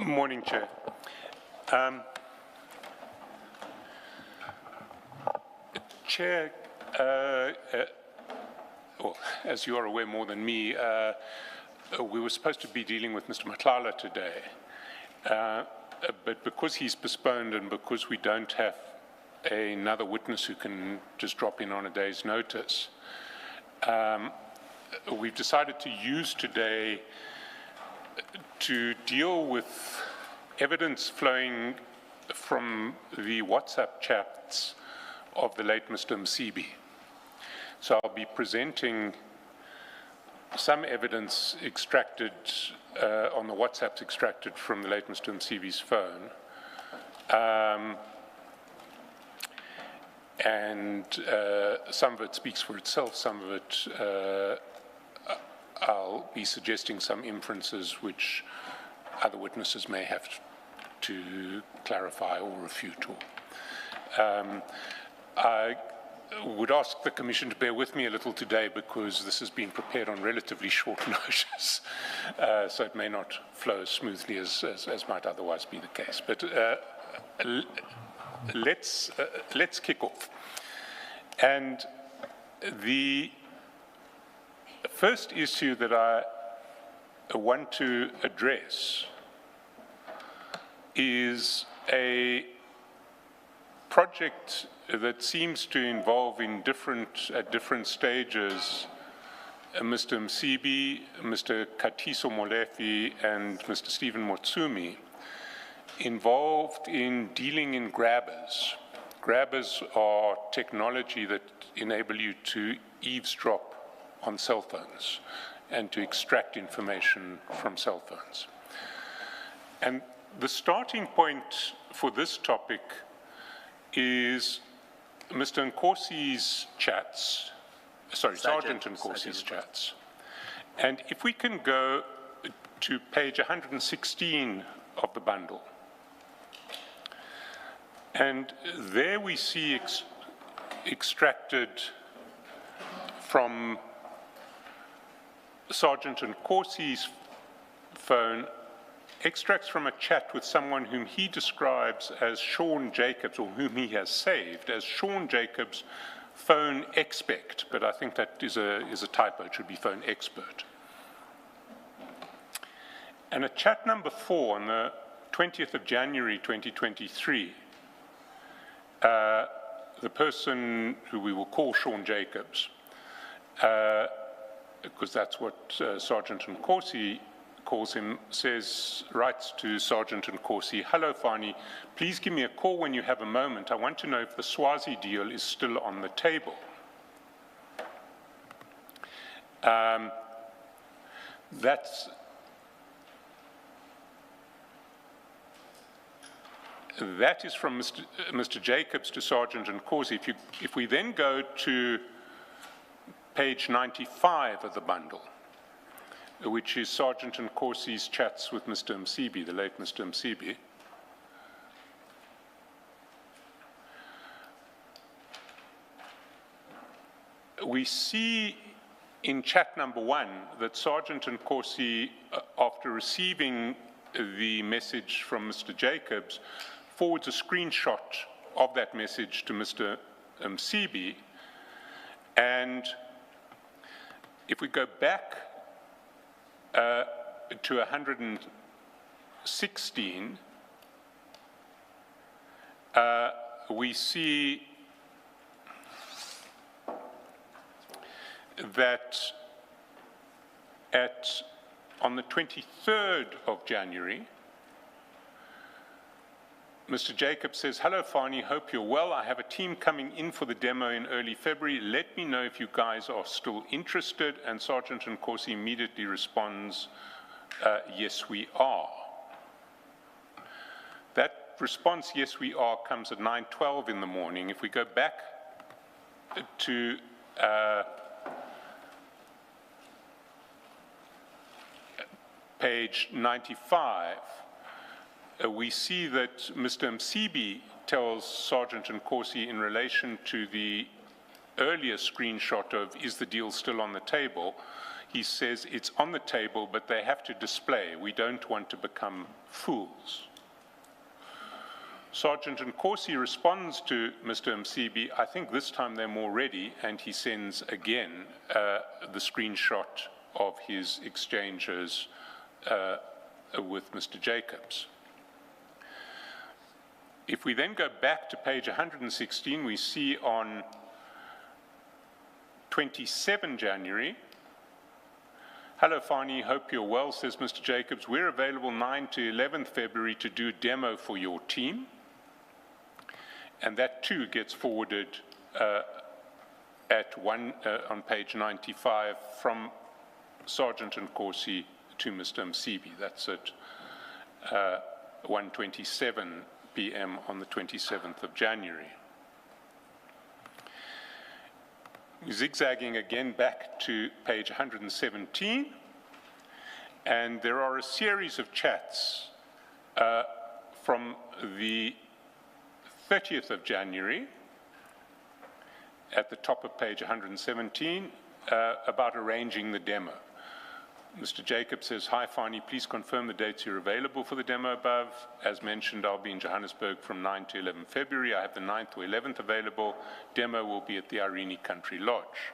Morning, Chair. Chair, well, as you are aware more than me, we were supposed to be dealing with Mr. Matlala today, but because he's postponed and because we don't have another witness who can just drop in on a day's notice, we've decided to use today to deal with evidence flowing from the WhatsApp chats of the late Mr. Msibi. So I'll be presenting some evidence extracted on the WhatsApps extracted from the late Mr. Msibi's phone. And some of it speaks for itself, some of it I'll be suggesting some inferences which other witnesses may have to clarify or refute. I would ask the Commission to bear with me a little today because this has been prepared on relatively short notice, so it may not flow as smoothly as might otherwise be the case. But let's kick off. And the first issue that I want to address is a project that seems to involve at different stages Mr. Msibi, Mr. Katiso Molefi, and Mr. Stephen Motsumi, involved in dealing in grabbers. Grabbers are technology that enable you to eavesdrop on cell phones and to extract information from cell phones. And the starting point for this topic is Mr. Nkosi's chats, Sergeant Nkosi's chats. And if we can go to page 116 of the bundle, and there we see extracted from Sergeant Nkosi's phone, extracts from a chat with someone whom he describes as Sean Jacobs, or whom he has saved as Sean Jacobs, phone expert, but I think that is a typo, it should be phone expert. And at chat number 4 on the 20th of January 2023, the person who we will call Sean Jacobs, because that's what Sergeant Nkosi calls him, writes to Sergeant Nkosi, "Hello Fani, please give me a call when you have a moment. I want to know if the Swazi deal is still on the table." That is from Mr. Jacobs to Sergeant Nkosi. If we then go to page 95 of the bundle, which is Sergeant Nkosi's chats with Mr. Msibi, the late Mr. Msibi, we see in chat number 1 that Sergeant Nkosi, after receiving the message from Mr. Jacobs, forwards a screenshot of that message to Mr. Msibi. And if we go back to 116, we see that on the 23rd of January, Mr. Jacobs says, "Hello Fani, hope you're well. I have a team coming in for the demo in early February. Let me know if you guys are still interested." And Sergeant Nkosi immediately responds, "Yes, we are." That response, "Yes, we are," comes at 9:12 in the morning. If we go back to page 95, we see that Mr. Msibi tells Sergeant Nkosi in relation to the earlier screenshot of "Is the deal still on the table?" he says it's on the table, but they have to display. We don't want to become fools. Sergeant Nkosi responds to Mr. Msibi. I think this time they're more ready, and he sends again the screenshot of his exchanges with Mr. Jacobs. If we then go back to page 116, we see on 27 January, "Hello, Fani, hope you're well," says Mr. Jacobs. "We're available 9 to 11th February to do a demo for your team." And that too gets forwarded on page 95 from Sergeant Nkosi to Mr. Msibi. That's at 1:27 p.m. on the 27th of January. Zigzagging again back to page 117, and there are a series of chats from the 30th of January at the top of page 117 about arranging the demo. Mr. Jacobs says, "Hi, Fani, please confirm the dates you're available for the demo above. As mentioned, I'll be in Johannesburg from 9 to 11 February. I have the 9th or 11th available. Demo will be at the Irene Country Lodge."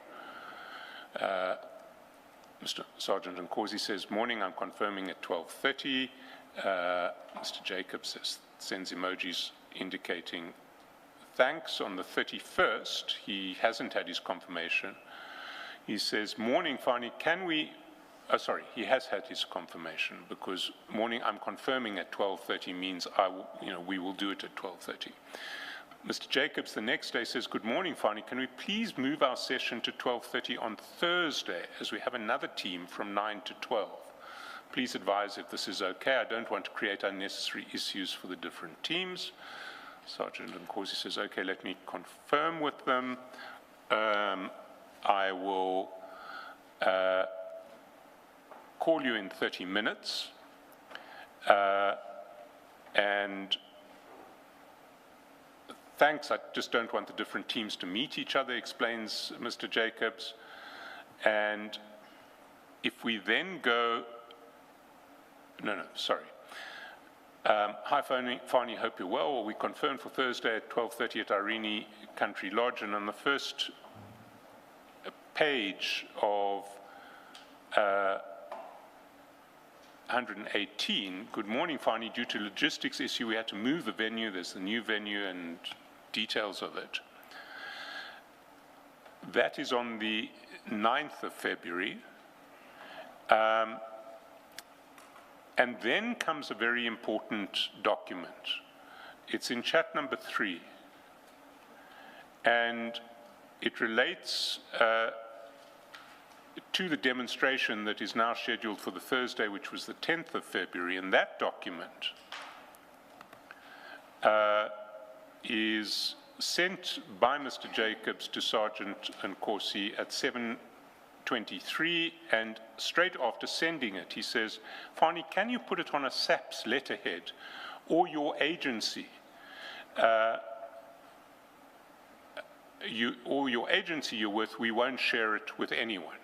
Mr. Sergeant Nkosi says, "Morning, I'm confirming at 12:30. Mr. Jacobs sends emojis indicating thanks. On the 31st, he hasn't had his confirmation. He says, "Morning, Fani, can we..." He has had his confirmation, because "morning, I'm confirming at 12:30 means we will do it at 12:30. Mr. Jacobs the next day says, "Good morning, Fani. Can we please move our session to 12:30 on Thursday, as we have another team from 9 to 12. Please advise if this is okay. I don't want to create unnecessary issues for the different teams." Sergeant Nkosi says, "Okay, let me confirm with them. I will call you in 30 minutes. And thanks, I just don't want the different teams to meet each other," explains Mr. Jacobs. And if we then go, "Hi, Fani, hope you're well. We confirmed for Thursday at 12:30 at Irene Country Lodge." And on the first page of 118, "Good morning, Fani. Due to logistics issue, we had to move the venue. There's the new venue and details of it." That is on the 9th of February. And then comes a very important document. It's in chat number 3. And it relates to the demonstration that is now scheduled for the Thursday, which was the 10th of February. And that document is sent by Mr. Jacobs to Sergeant Nkosi at 7:23, and straight after sending it, he says, "Fani, can you put it on a SAPS letterhead, or your agency, you're with, we won't share it with anyone."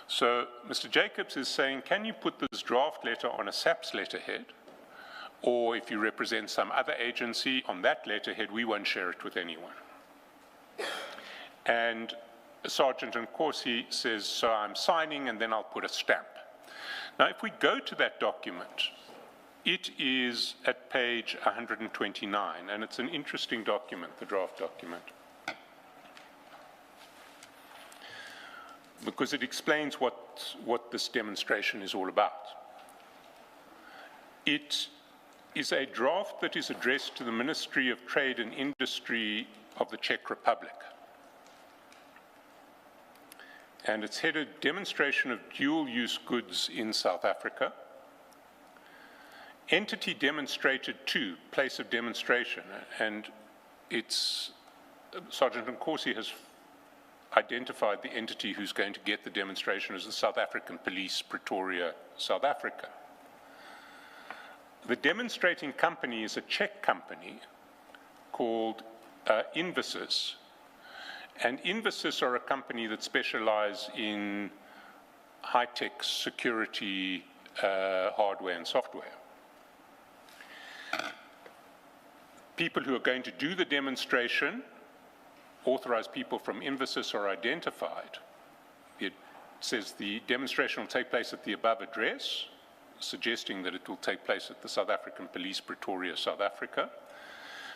So Mr. Jacobs is saying, can you put this draft letter on a SAPS letterhead, or if you represent some other agency, on that letterhead, we won't share it with anyone. And Sergeant Nkosi says, "So I'm signing, and then I'll put a stamp." Now, if we go to that document, it is at page 129, and it's an interesting document, the draft document, because it explains what this demonstration is all about. It is a draft that is addressed to the Ministry of Trade and Industry of the Czech Republic. And it's headed "Demonstration of Dual-Use Goods in South Africa." Entity demonstrated to, place of demonstration. And it's, Sergeant Nkosi has identified the entity who's going to get the demonstration as the South African Police, Pretoria, South Africa. The demonstrating company is a Czech company called Invasys. And Invasys are a company that specialize in high-tech security hardware and software. People who are going to do the demonstration, authorized people from Infosys, are identified. It says the demonstration will take place at the above address, suggesting that it will take place at the South African Police, Pretoria, South Africa.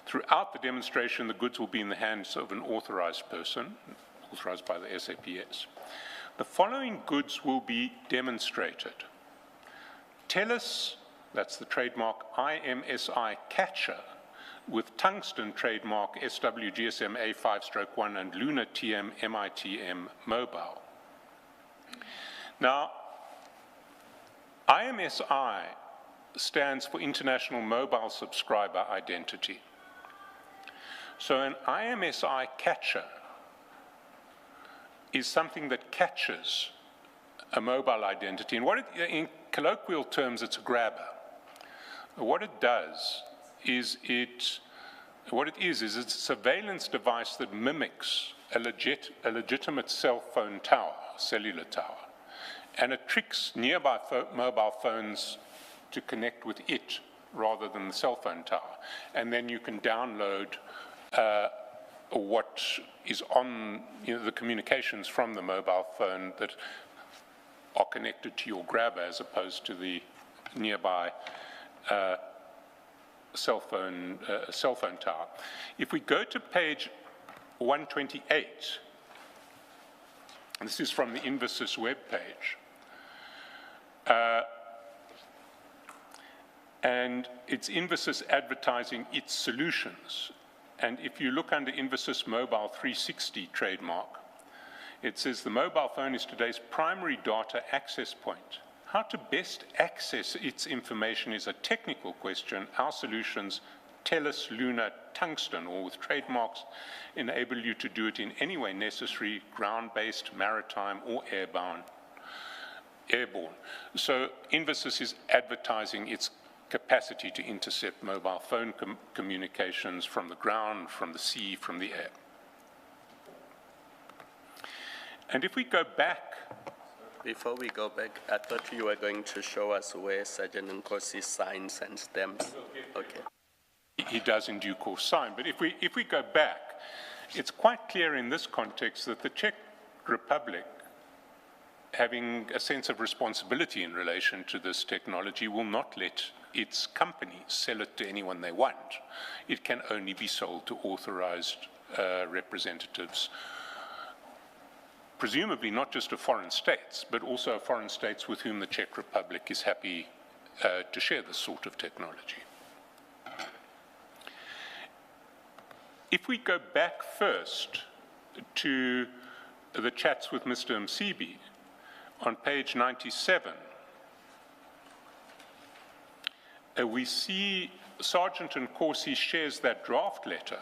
Throughout the demonstration, the goods will be in the hands of an authorized person, authorized by the SAPS. The following goods will be demonstrated. TELUS, that's the trademark IMSI catcher, with tungsten trademark SWGSM A5-1 and Luna TM MITM mobile. Now, IMSI stands for International Mobile Subscriber Identity. So an IMSI catcher is something that catches a mobile identity. And in colloquial terms, it's a grabber. What it does is it's a surveillance device that mimics a legitimate cell phone tower, cellular tower. And it tricks nearby mobile phones to connect with it rather than the cell phone tower. And then you can download what is on the communications from the mobile phone that are connected to your grabber as opposed to the nearby cell phone tower. If we go to page 128, this is from the Infosys webpage, and it's Infosys advertising its solutions. And if you look under Infosys Mobile 360 trademark, it says the mobile phone is today's primary data access point. How to best access its information is a technical question. Our solutions, TELUS, Luna, Tungsten, all with trademarks, enable you to do it in any way necessary, ground-based, maritime, or airborne. So Infosys is advertising its capacity to intercept mobile phone communications from the ground, from the sea, from the air. And if we go back... Before we go back, I thought you were going to show us where Sergeant Nkosi signs and stamps. Okay. He does in due course sign, but if we go back, it's quite clear in this context that the Czech Republic, having a sense of responsibility in relation to this technology, will not let its companies sell it to anyone they want. It can only be sold to authorized representatives, presumably not just of foreign states, but also of foreign states with whom the Czech Republic is happy to share this sort of technology. If we go back first to the chats with Mr. Msibi, on page 97, we see Sergeant Nkosi shares that draft letter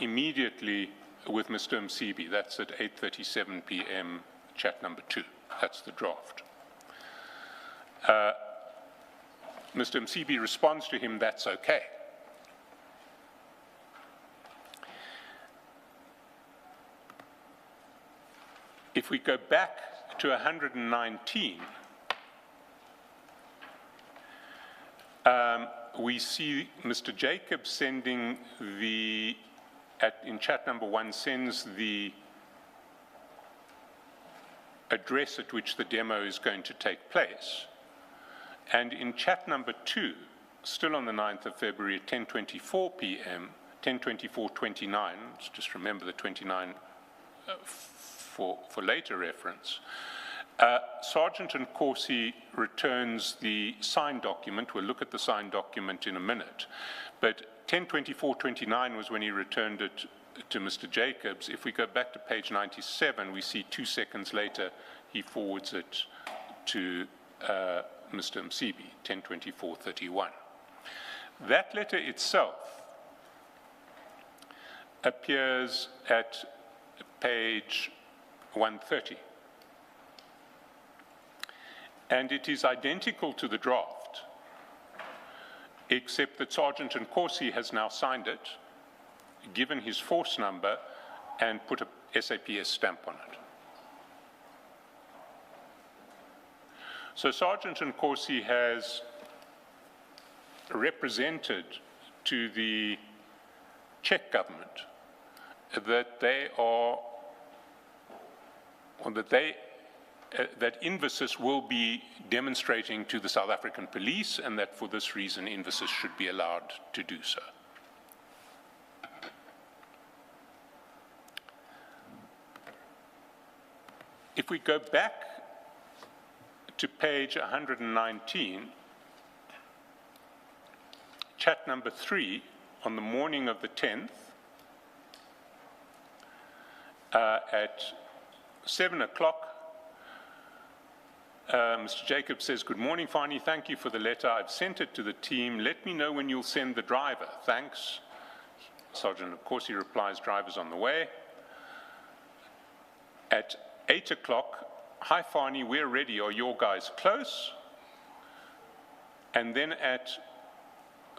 immediately with Mr. Msibi. That's at 8:37 p.m., chat number 2. That's the draft. Mr. Msibi responds to him, that's okay. If we go back to 119, we see Mr. Jacobs sending in chat number 1, sends the address at which the demo is going to take place. And in chat number 2, still on the 9th of February at 10:24 p.m., 10:24:29, just remember the 29 for later reference, Sergeant Nkosi returns the signed document. We'll look at the signed document in a minute. But 10:24:29 was when he returned it to Mr. Jacobs. If we go back to page 97, we see 2 seconds later he forwards it to Mr. Msibi, 10:24:31. That letter itself appears at page 130. And it is identical to the draft, except that Sergeant Nkosi has now signed it, given his force number, and put a SAPS stamp on it. So Sergeant Nkosi has represented to the Czech government that they are, or that Invicus will be demonstrating to the South African police, and that for this reason Invicus should be allowed to do so. If we go back to page 119, chat number 3, on the morning of the 10th, at 7 o'clock, Mr. Jacobs says, "Good morning, Fani. Thank you for the letter. I've sent it to the team. Let me know when you'll send the driver. Thanks." Sergeant Nkosi replies, "Driver's on the way." At 8 o'clock, "Hi, Fani, we're ready. Are your guys close?" And then at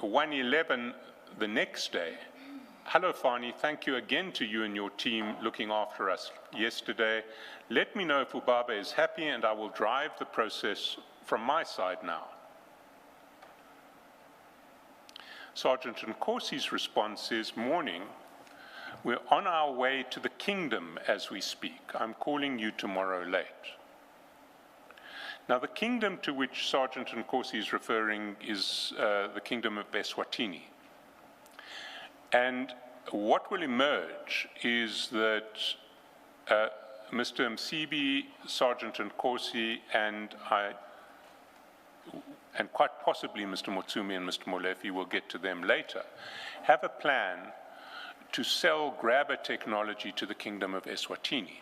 1:11 the next day, "Hello, Fani. Thank you again to you and your team looking after us yesterday. Let me know if Ubaba is happy and I will drive the process from my side now." Sergeant Nkosi's response is, "Morning. We're on our way to the kingdom as we speak. I'm calling you tomorrow late." Now, the kingdom to which Sergeant Nkosi is referring is the kingdom of Eswatini. And what will emerge is that Mr. Msibi, Sergeant Nkosi, and quite possibly Mr. Motsumi and Mr. Molefe, will get to them later, have a plan to sell grabber technology to the kingdom of Eswatini.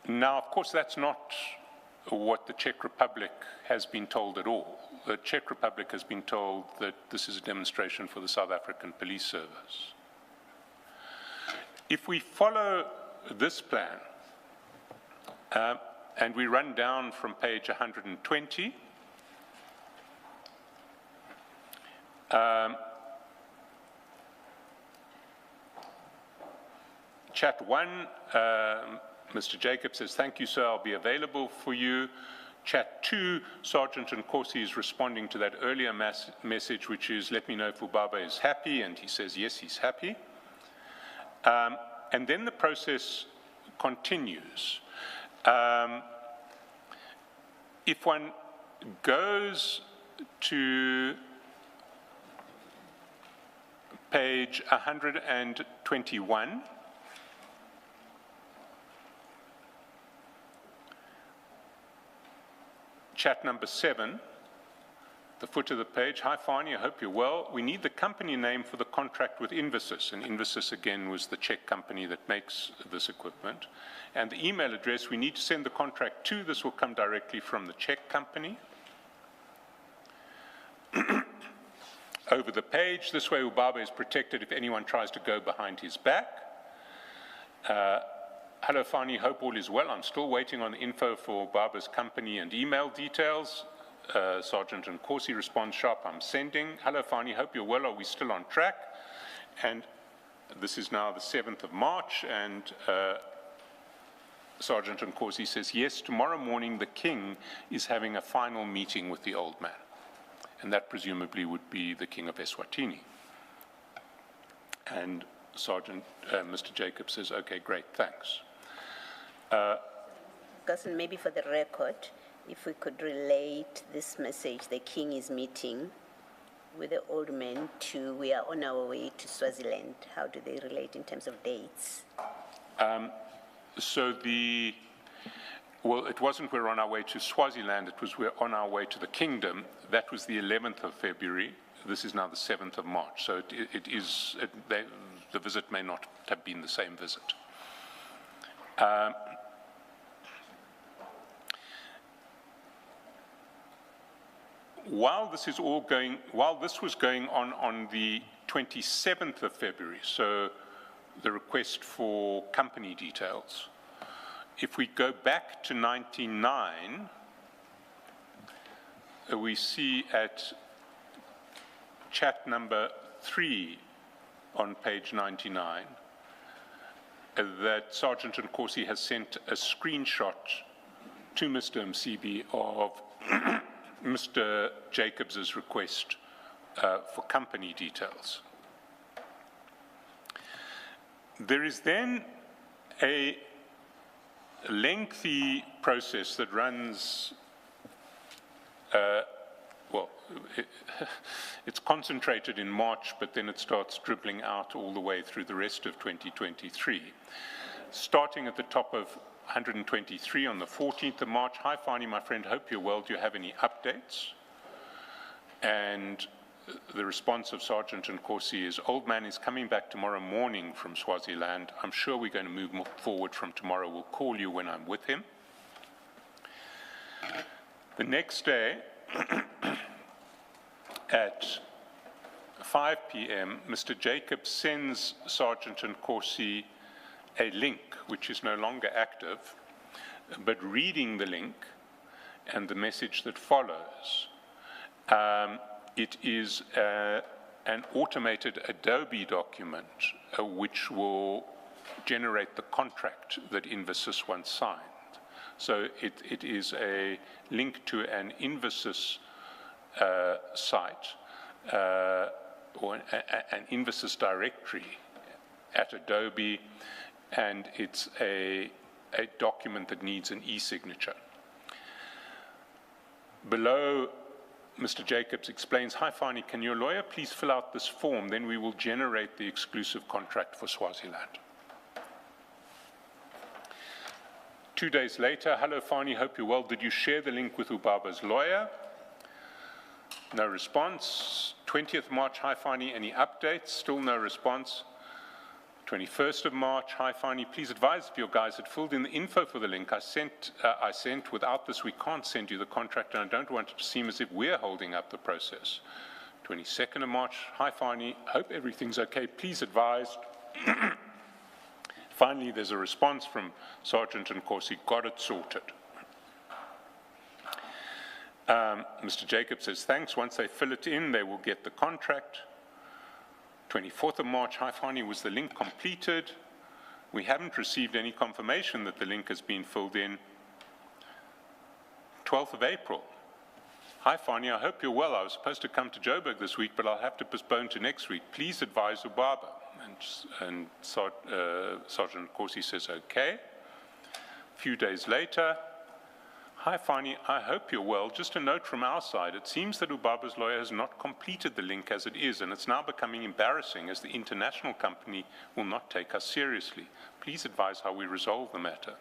Now, of course, that's not what the Czech Republic has been told at all. The Czech Republic has been told that this is a demonstration for the South African Police Service. If we follow this plan, and we run down from page 120, chat 1, Mr. Jacobs says, "Thank you, sir, I'll be available for you." Chat 2, Sergeant Nkosi is responding to that earlier message, which is, "Let me know if Ubaba is happy," and he says, yes, he's happy. And then the process continues. If one goes to page 121, chat number 7, the foot of the page, "Hi, Fani, I hope you're well. We need the company name for the contract with Invicus," and Invicus, again, was the Czech company that makes this equipment, "and the email address we need to send the contract to. This will come directly from the Czech company." Over the page, "This way Ubaba is protected if anyone tries to go behind his back." "Hello, Fani, hope all is well. I'm still waiting on the info for Ubaba's company and email details." Sergeant Nkosi responds, "Sharp, I'm sending." "Hello, Fani, hope you're well. Are we still on track?" And this is now the 7th of March, and Sergeant Nkosi says, "Yes, tomorrow morning the king is having a final meeting with the old man." And that presumably would be the king of Eswatini. And Mr. Jacobs says, "Okay, great, thanks." Cousin, maybe for the record, if we could relate this message, the king is meeting with the old man, to we are on our way to Swaziland. How do they relate in terms of dates? Well, it wasn't we're on our way to Swaziland, it was we're on our way to the kingdom. That was the 11th of February. This is now the 7th of March. So the visit may not have been the same visit. While this was going on the 27th of February, so the request for company details, if we go back to 99, we see at chat number 3 on page 99 that Sergeant Nkosi has sent a screenshot to Mr. Msibi of Mr. Jacobs's request for company details. There is then a lengthy process that runs, it's concentrated in March, but then it starts dribbling out all the way through the rest of 2023. Starting at the top of 123 on the 14th of March. Hi, Fani, my friend, hope you're well. Do you have any updates? And the response of Sergeant Nkosi is, old man is coming back tomorrow morning from Swaziland. I'm sure we're going to move forward from tomorrow. We'll call you when I'm with him. The next day, at 5 p.m., Mr. Jacobs sends Sergeant Nkosi a link, which is no longer active, but reading the link and the message that follows, it is an automated Adobe document which will generate the contract that Infosys once signed. So it is a link to an Infosys site or an Infosys directory at Adobe, and it's a document that needs an e-signature. Below, Mr. Jacobs explains, hi Fani, can your lawyer please fill out this form, then we will generate the exclusive contract for Swaziland. 2 days later, hello Fani, hope you're well. Did you share the link with Ubaba's lawyer? No response. 20th March, hi Fani, any updates? Still no response. 21st of March, hi Fani, please advise if your guys had filled in the info for the link I sent. Without this, we can't send you the contract, and I don't want it to seem as if we're holding up the process. 22nd of March, hi Fani, hope everything's okay, please advise. Finally, there's a response from Sergeant Nkosi, got it sorted. Mr. Jacobs says, thanks, once they fill it in, they will get the contract. 24th of March, hi Fani, was the link completed? We haven't received any confirmation that the link has been filled in. 12th of April, hi Fani, I hope you're well. I was supposed to come to Joburg this week, but I'll have to postpone to next week. Please advise Ubaba. And Sergeant Nkosi says, okay. A few days later, hi Fani, I hope you're well. Just a note from our side. It seems that Ubaba's lawyer has not completed the link as it is, and it's now becoming embarrassing as the international company will not take us seriously. Please advise how we resolve the matter.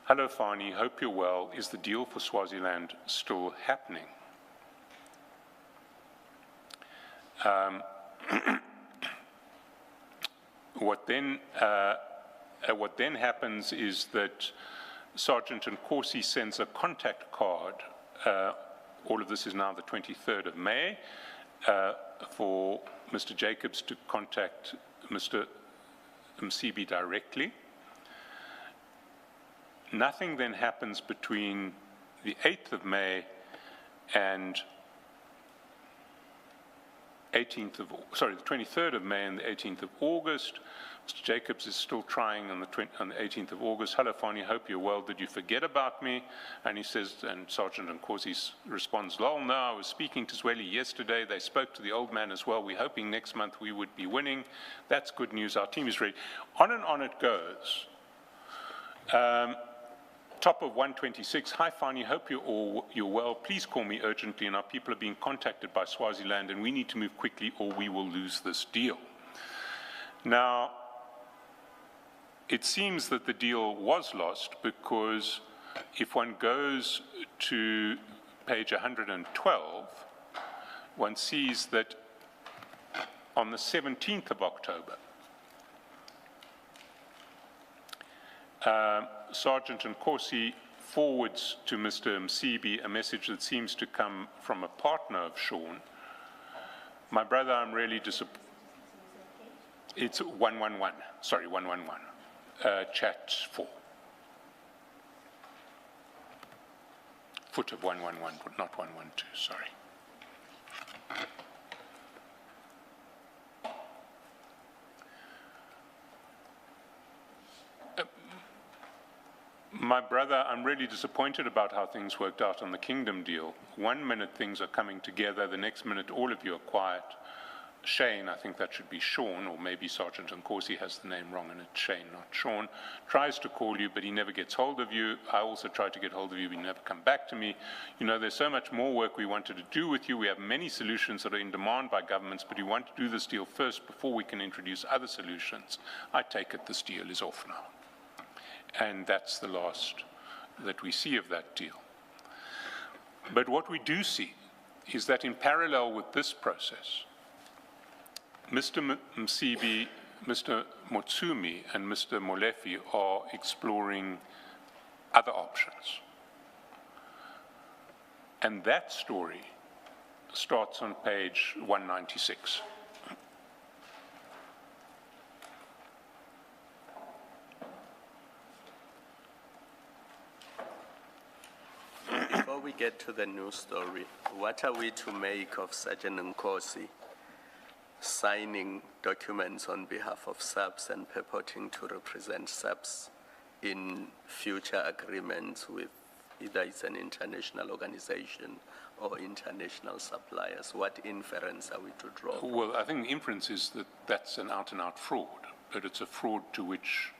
Hello Fani, hope you're well. Is the deal for Swaziland still happening? What then happens is that Sergeant Nkosi sends a contact card. All of this is now the 23rd of May for Mr. Jacobs to contact Mr. Msibi directly. Nothing then happens between the 8th of May and the 23rd of May and the 18th of August. Mr. Jacobs is still trying on the 18th of August. Hello, Fani, hope you're well. Did you forget about me? And he says, and Sergeant Nkosi responds, lol, no, I was speaking to Zweli yesterday. They spoke to the old man as well. We're hoping next month we would be winning. That's good news. Our team is ready. On and on it goes. Top of 126, hi Fani, hope you're well. Please call me urgently, and our people are being contacted by Swaziland, and we need to move quickly or we will lose this deal. Now, it seems that the deal was lost because if one goes to page 112, one sees that on the 17th of October, Sergeant Nkosi forwards to Mr. Msibi a message that seems to come from a partner of Sean. My brother, I'm really disappointed. It's 111, sorry, 111, chat 4. Foot of 111, but not 112, sorry. My brother, I'm really disappointed about how things worked out on the Kingdom deal. 1 minute things are coming together, the next minute all of you are quiet. Shane, I think that should be Sean, or maybe Sergeant Nkosi has the name wrong and it's Shane, not Sean, tries to call you, but he never gets hold of you. I also tried to get hold of you, but you never come back to me. You know, there's so much more work we wanted to do with you. We have many solutions that are in demand by governments, but we want to do this deal first before we can introduce other solutions. I take it this deal is off now. And that's the last that we see of that deal. But what we do see is that in parallel with this process, Mr. Msibi, Mr. Motsumi, and Mr. Molefe are exploring other options. And that story starts on page 196. Before we get to the news story, what are we to make of Sergeant Nkosi signing documents on behalf of SAPS and purporting to represent SAPS in future agreements with either it's an international organization or international suppliers? What inference are we to draw? Well, I think the inference is that that's an out-and-out fraud, but it's a fraud to which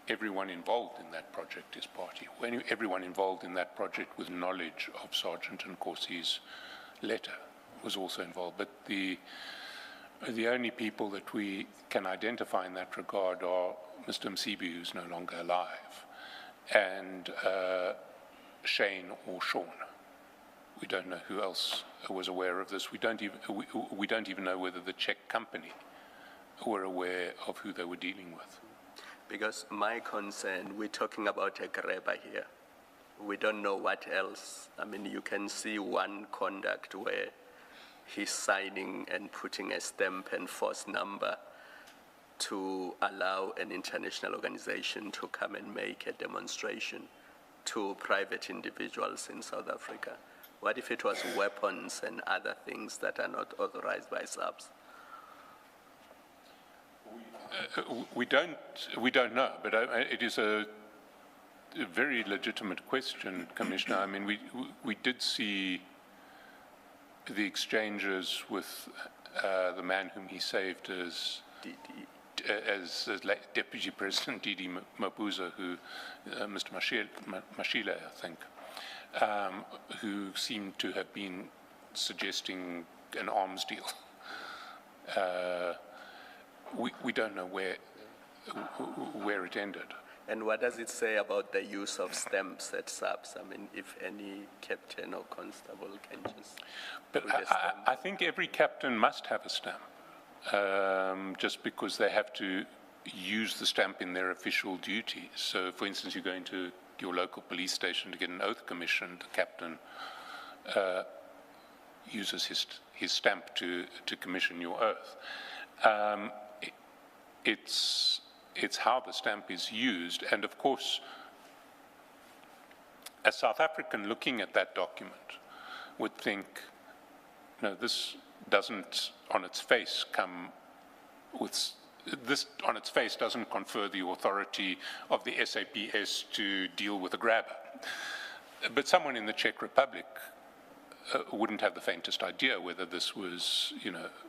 everyone involved in that project is party. Everyone involved in that project with knowledge of Sergeant Nkosi's letter was also involved. But the only people that we can identify in that regard are Mr. Msibi, who's no longer alive, and Shane or Sean. We don't know who else was aware of this. We don't even know whether the Czech company were aware of who they were dealing with. Because my concern, we're talking about a grabber here. We don't know what else. I mean, you can see one conduct where he's signing and putting a stamp and force number to allow an international organization to come and make a demonstration to private individuals in South Africa. What if it was weapons and other things that are not authorized by SAPS? We don't know, but it is a very legitimate question, Commissioner. I mean, we did see the exchanges with the man whom he saved as Deputy President Didi Mabuza, who Mr. Mashile, I think, who seemed to have been suggesting an arms deal. We don't know where it ended. And what does it say about the use of stamps at SAPS? I mean, if any captain or constable can just But I think every captain must have a stamp, just because they have to use the stamp in their official duties. So, for instance, you go into your local police station to get an oath commissioned, the captain uses his stamp to commission your oath. It's how the stamp is used, and of course, a South African looking at that document would think, no, this doesn't on its face come with, this on its face doesn't confer the authority of the SAPS to deal with a grabber. But someone in the Czech Republic wouldn't have the faintest idea whether this was,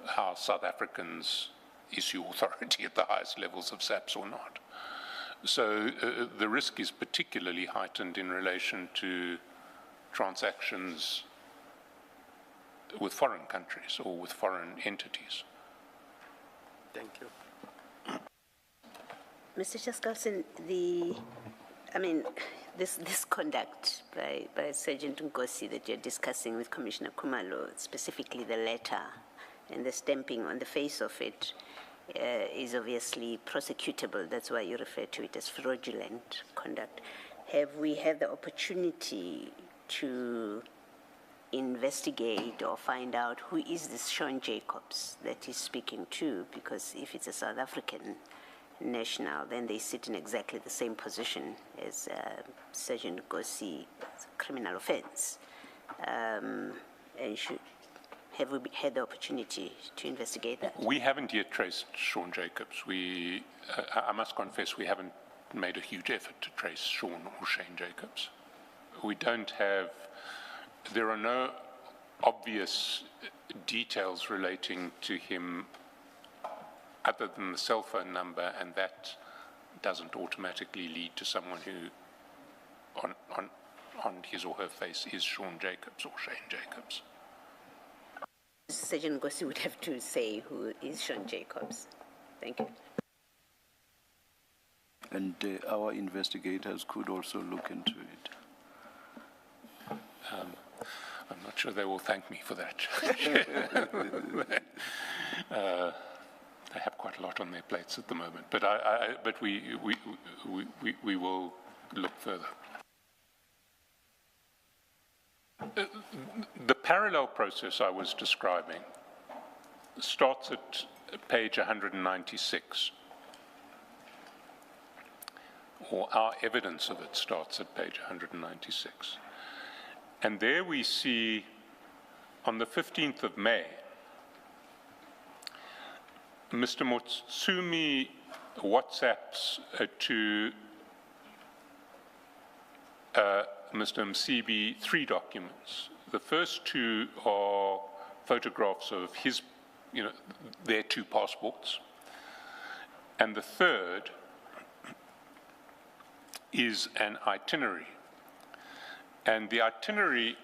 how South Africans issue authority at the highest levels of SAPS or not. So the risk is particularly heightened in relation to transactions with foreign countries or with foreign entities. Thank you. Mr. Chaskalson, this conduct by Sergeant Nkosi that you're discussing with Commissioner Khumalo, specifically the letter and the stamping on the face of it, is obviously prosecutable. That's why you refer to it as fraudulent conduct. Have we had the opportunity to investigate or find out who is this Sean Jacobs that he's speaking to? Because if it's a South African national, then they sit in exactly the same position as Sergeant Nkosi, criminal offense. Have we had the opportunity to investigate that? We haven't yet traced Sean Jacobs. I must confess, we haven't made a huge effort to trace Sean or Shane Jacobs. We don't have, there are no obvious details relating to him other than the cell phone number, and that doesn't automatically lead to someone who on his or her face is Sean Jacobs or Shane Jacobs. Sergeant Ngosi would have to say who is Sean Jacobs. Thank you. And our investigators could also look into it. I'm not sure they will thank me for that. They have quite a lot on their plates at the moment, but we will look further. The parallel process I was describing starts at page 196, or our evidence of it starts at page 196. And there we see, on the 15th of May, Mr. Motsumi WhatsApps to Mr. Msibi 3 documents. The first 2 are photographs of his, their 2 passports. And the third is an itinerary. And the itinerary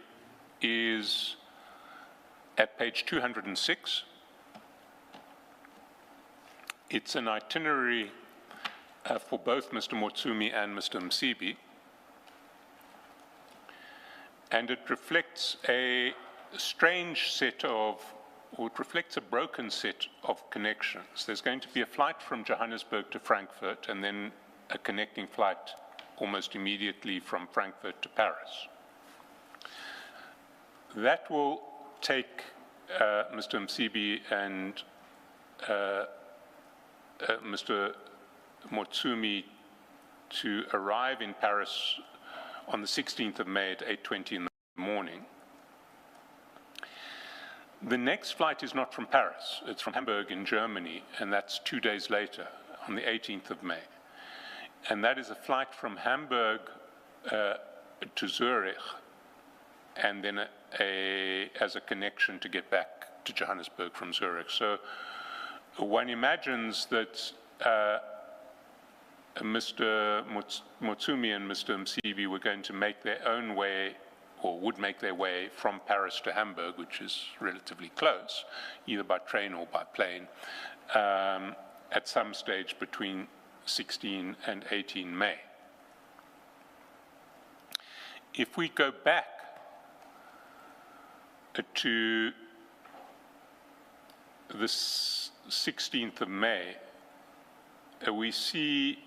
is at page 206. It's an itinerary for both Mr. Motsumi and Mr. Msibi. And it reflects a strange set of, or it reflects a broken set of connections. There's going to be a flight from Johannesburg to Frankfurt, and then a connecting flight almost immediately from Frankfurt to Paris. That will take Mr. Msibi and Mr. Motsumi to arrive in Paris on the 16th of May at 8:20 in the morning. The next flight is not from Paris, it's from Hamburg in Germany, and that's 2 days later, on the 18th of May. And that is a flight from Hamburg to Zurich, and then as a connection to get back to Johannesburg from Zurich. So one imagines that Mr. Motsumi and Mr. Msibi were going to make their own way, or would make their way from Paris to Hamburg, which is relatively close, either by train or by plane, at some stage between 16 and 18 May. If we go back to the 16th of May, we see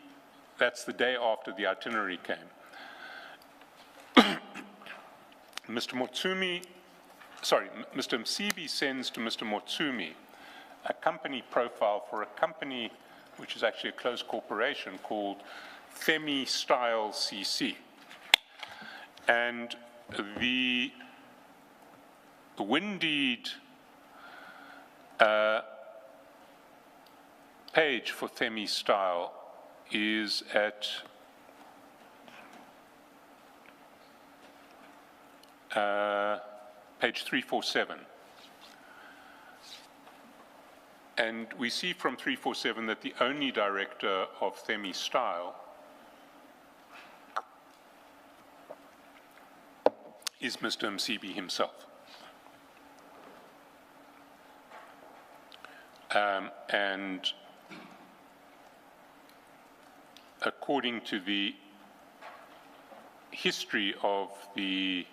that's the day after the itinerary came. Mr. Msibi sends to Mr. Motsumi a company profile for a company which is actually a closed corporation called Femi Style CC. And the Windeed page for Femi Style is at page 347. And we see from 347 that the only director of Femi Style is Mr. Msibi himself. And according to the history of the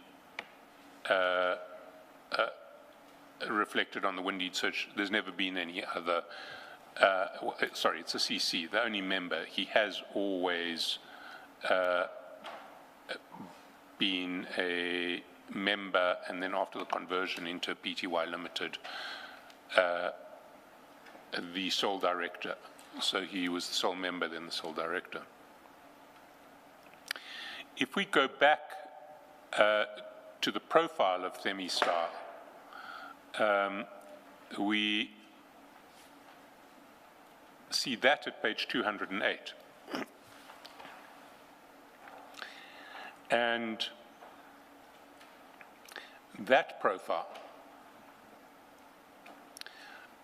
reflected on the Windeed search, there's never been any other, sorry, it's a CC, the only member. He has always been a member, and then after the conversion into PTY Limited, the sole director. So he was the sole member, then the sole director. If we go back to the profile of Femi Style, we see that at page 208. And that profile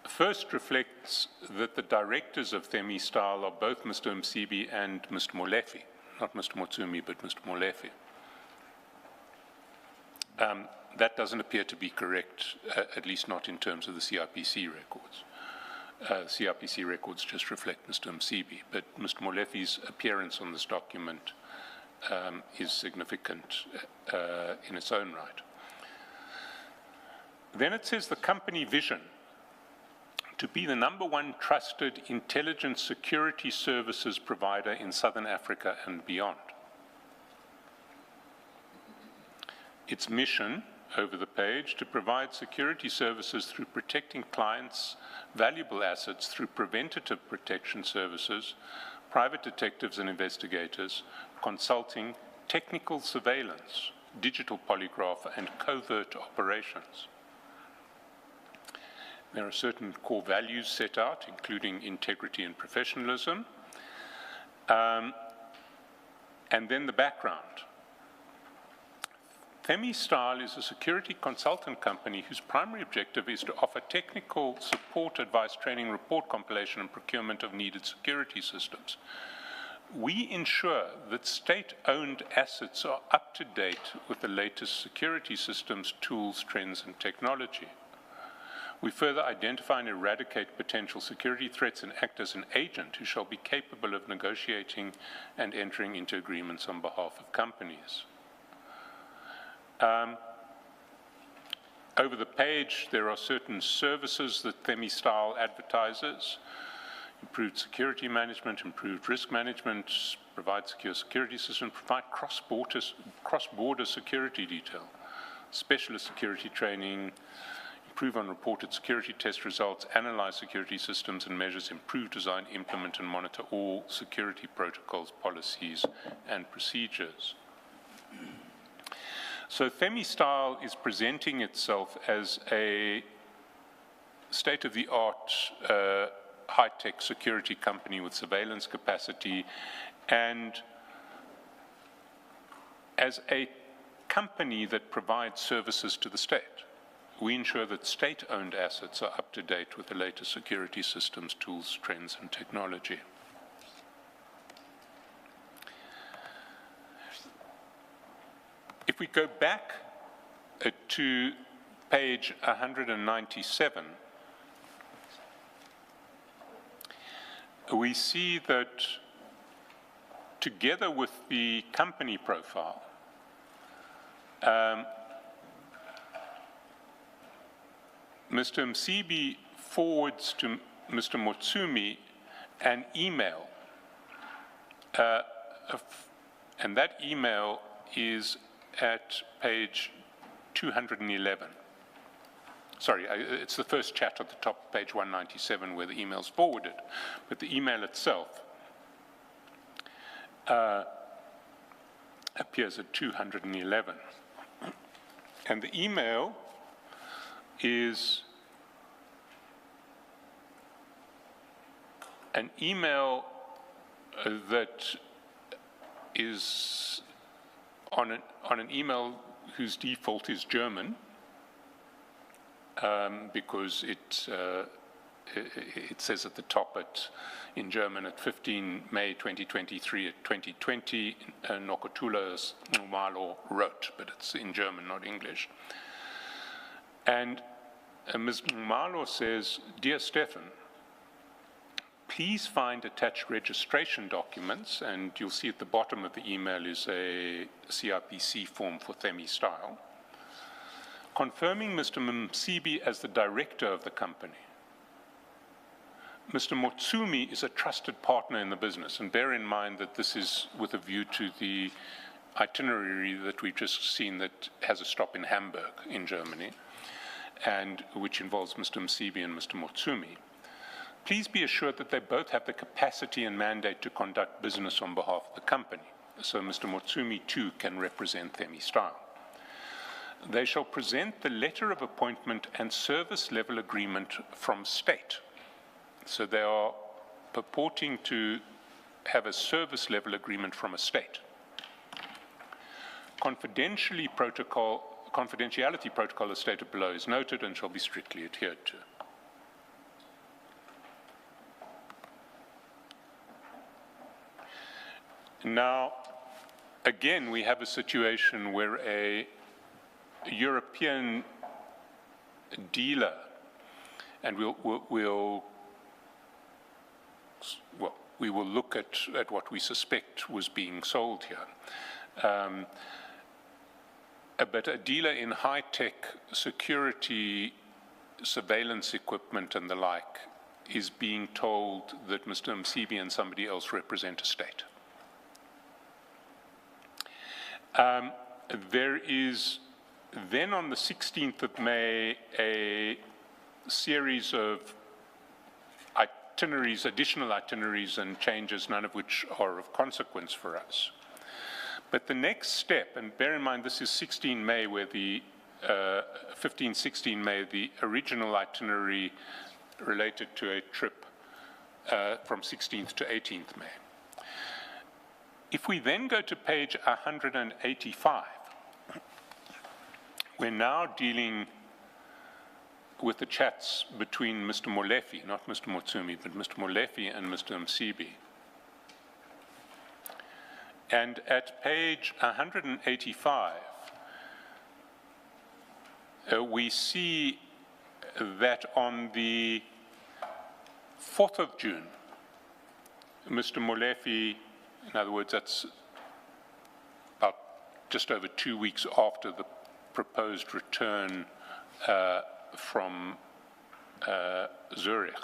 first reflects that the directors of Themi-Style are both Mr. Msibi and Mr. Molefe, not Mr. Motsumi, but Mr. Molefe. That doesn't appear to be correct, at least not in terms of the CIPC records. CIPC records just reflect Mr. Msibi, but Mr. Molefe's appearance on this document is significant in its own right. Then it says the company vision to be the #1 trusted intelligence security services provider in Southern Africa and beyond. Its mission, over the page, to provide security services through protecting clients' valuable assets through preventative protection services, private detectives and investigators, consulting, technical surveillance, digital polygraph, and covert operations. There are certain core values set out, including integrity and professionalism. And then the background. Themi-Style is a security consultant company whose primary objective is to offer technical support, advice, training, report compilation, and procurement of needed security systems. We ensure that state-owned assets are up to date with the latest security systems, tools, trends, and technology. We further identify and eradicate potential security threats and act as an agent who shall be capable of negotiating and entering into agreements on behalf of companies. Over the page, there are certain services that Themi-Style advertises: improved security management, improved risk management, provide secure security systems, provide cross-border security detail, specialist security training, improve on reported security test results, analyze security systems and measures, improve design, implement and monitor all security protocols, policies, and procedures. So Themi-Style is presenting itself as a state-of-the-art high-tech security company with surveillance capacity, and as a company that provides services to the state. We ensure that state-owned assets are up to date with the latest security systems, tools, trends, and technology. If we go back to page 197, we see that together with the company profile, Mr. Msibi forwards to Mr. Motsumi an email, and that email is at page 211. Sorry, it's the first chat at the top of page 197 where the email's forwarded, but the email itself appears at 211. And the email is an email that is on an email whose default is German, because it says at the top in German at 15 May 2023 at 2020, Nokotula Malo wrote, but it's in German, not English. And Ms. Malo says, "Dear Stefan, please find attached registration documents," and you'll see at the bottom of the email is a CIPC form for Themi-Style, confirming Mr. Msibi as the director of the company. Mr. Motsumi is a trusted partner in the business, and bear in mind that this is with a view to the itinerary that we've just seen that has a stop in Hamburg in Germany, and which involves Mr. Msibi and Mr. Motsumi. Please be assured that they both have the capacity and mandate to conduct business on behalf of the company, so Mr. Motsumi too can represent Themi-Style. They shall present the letter of appointment and service level agreement from state. So they are purporting to have a service level agreement from a state. confidentiality protocol as stated below is noted and shall be strictly adhered to. Now, again, we have a situation where a European dealer, and we will look at what we suspect was being sold here. But a dealer in high-tech security surveillance equipment and the like is being told that Mr. Msibi and somebody else represent a state. There is then on the 16th of May a series of itineraries, additional itineraries and changes, none of which are of consequence for us. But the next step, and bear in mind this is 16 May where the 15, 16 May, the original itinerary related to a trip from 16th to 18th May. If we then go to page 185, we're now dealing with the chats between Mr. Molefe, not Mr. Motsumi, but Mr. Molefe and Mr. Msibi. And at page 185, we see that on the 4th of June, Mr. Molefe, in other words, that's about just over 2 weeks after the proposed return from Zurich,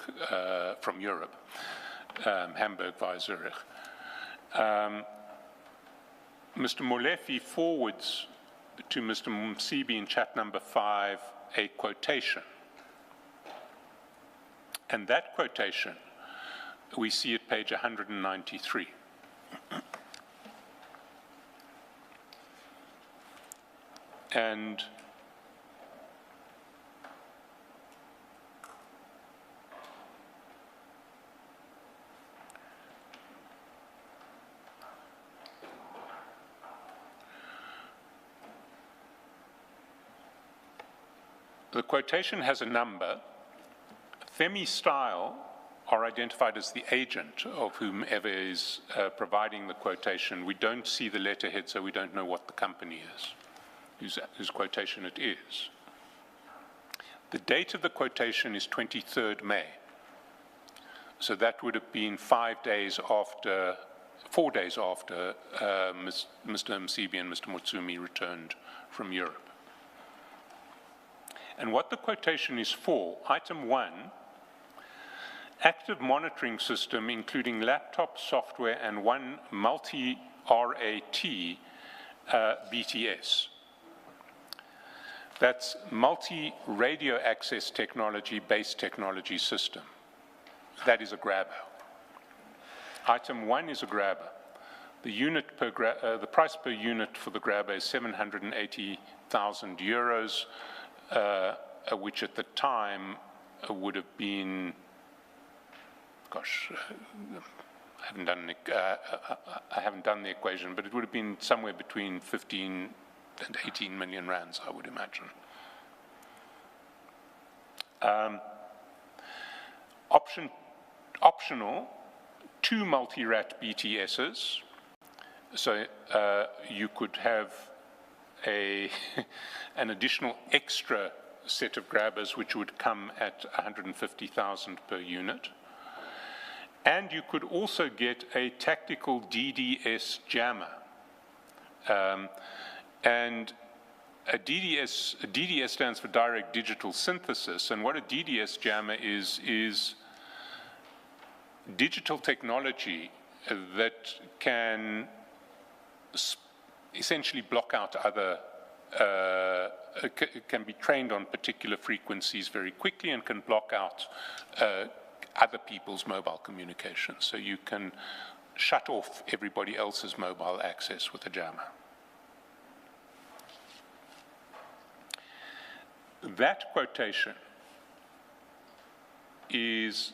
from Europe, Hamburg via Zurich. Mr. Molefe forwards to Mr. Msibi in chat number 5 a quotation. And that quotation we see at page 193. And the quotation has a number. Femi Style are identified as the agent of whomever is providing the quotation. We don't see the letterhead, so we don't know what the company is, whose quotation it is. The date of the quotation is 23rd May. So that would have been 4 days after Mr. Msibi and Mr. Motsumi returned from Europe. And what the quotation is for, item 1, active monitoring system including laptop software and one multi-RAT BTS. That's multi-radio access technology based technology system. That is a grabber. Item 1 is a grabber. The unit per the price per unit for the grabber is 780,000 euros, which at the time would have been, gosh, I haven't done the equation, but it would have been somewhere between 15 and 18 million rands, I would imagine. Optional, 2 multi-rat BTSs. So you could have an additional extra set of grabbers which would come at 150,000 per unit. And you could also get a tactical DDS jammer. And a DDS stands for direct digital synthesis, and what a DDS jammer is digital technology that can essentially block out other, can be trained on particular frequencies very quickly and can block out other people's mobile communications. So you can shut off everybody else's mobile access with a jammer. That quotation is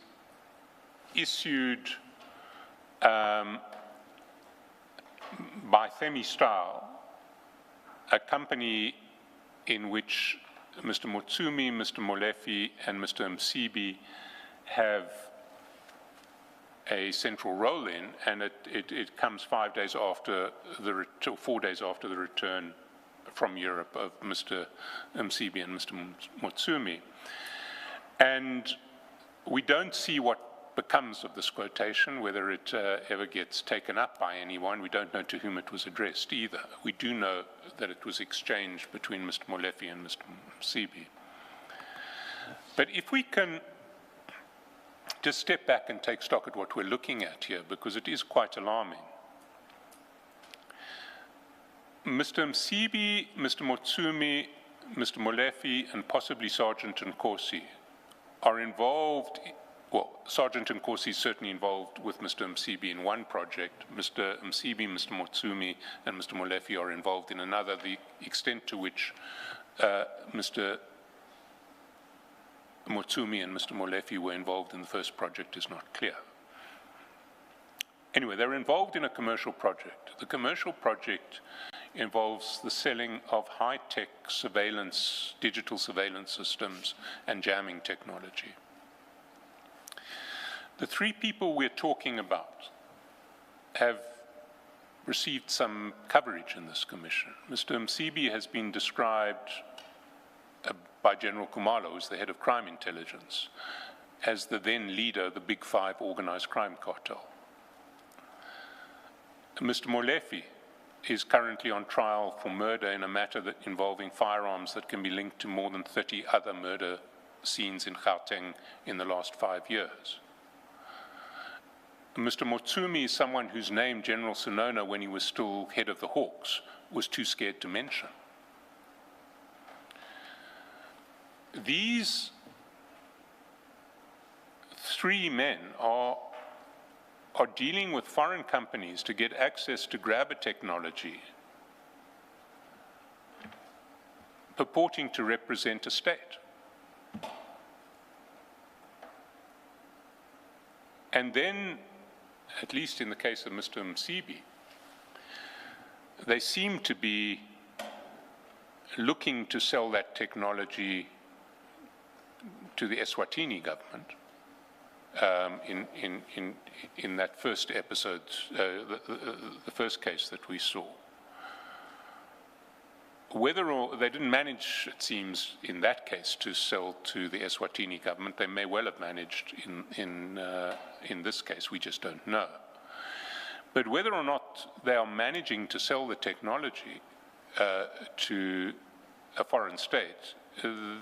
issued by Femi Style a company in which Mr. Motsumi, Mr. Molefe, and Mr. Msibi have a central role in, and it comes 5 days after 4 days after the return from Europe of Mr. Msibi and Mr. Motsumi. And we don't see what becomes of this quotation, whether it ever gets taken up by anyone. We don't know to whom it was addressed either. We do know that it was exchanged between Mr. Molefe and Mr. Msibi. But if we can just step back and take stock at what we're looking at here, because it is quite alarming. Mr. Msibi, Mr. Motsumi, Mr. Molefe, and possibly Sergeant Nkosi are involved. Well, Sergeant Nkosi is certainly involved with Mr. Msibi in one project. Mr. Msibi, Mr. Motsumi, and Mr. Molefe are involved in another. The extent to which Mr. Motsumi and Mr. Molefe were involved in the first project is not clear. Anyway, they're involved in a commercial project. The commercial project involves the selling of high-tech surveillance, digital surveillance systems and jamming technology. The three people we're talking about have received some coverage in this commission. Mr. Msibi has been described by General Kumalo, who's the head of crime intelligence, as the then leader of the Big Five organized crime cartel. Mr. Molefe is currently on trial for murder in a matter involving firearms that can be linked to more than 30 other murder scenes in Gauteng in the last 5 years. Mr. Motsumi is someone whose name General Sonona, when he was still head of the Hawks, was too scared to mention. These three men are dealing with foreign companies to get access to grabber technology purporting to represent a state. And then, at least in the case of Mr. Msibi, they seem to be looking to sell that technology to the Eswatini government in that first episode, the first case that we saw. Whether or they didn't manage, it seems, in that case, to sell to the Eswatini government, they may well have managed in this case. We just don't know. But whether or not they are managing to sell the technology to a foreign state,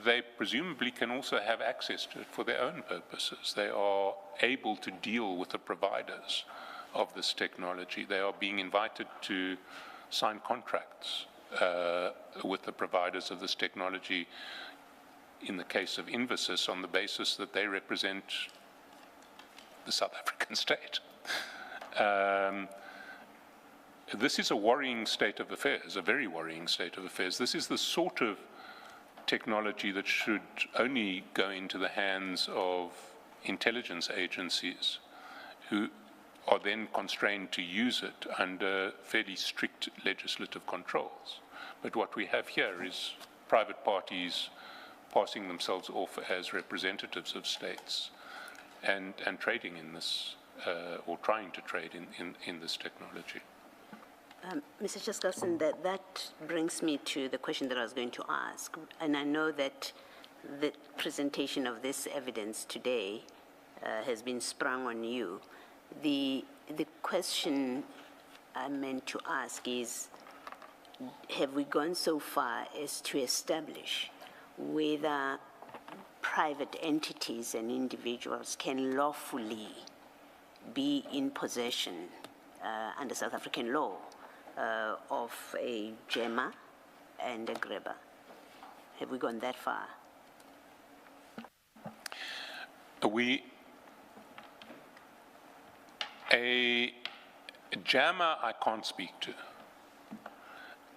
they presumably can also have access to it for their own purposes. They are able to deal with the providers of this technology. They are being invited to sign contracts with the providers of this technology, in the case of Infosys, on the basis that they represent the South African state. This is a worrying state of affairs, a very worrying state of affairs. This is the sort of technology that should only go into the hands of intelligence agencies who are then constrained to use it under fairly strict legislative controls. But what we have here is private parties passing themselves off as representatives of states and trading in this, or trying to trade in this technology. Mr. Chaskalson, that brings me to the question that I was going to ask. And I know that the presentation of this evidence today has been sprung on you. The question I meant to ask is, have we gone so far as to establish whether private entities and individuals can lawfully be in possession under South African law of a jammer and a grabber? Have we gone that far? A jammer I can't speak to.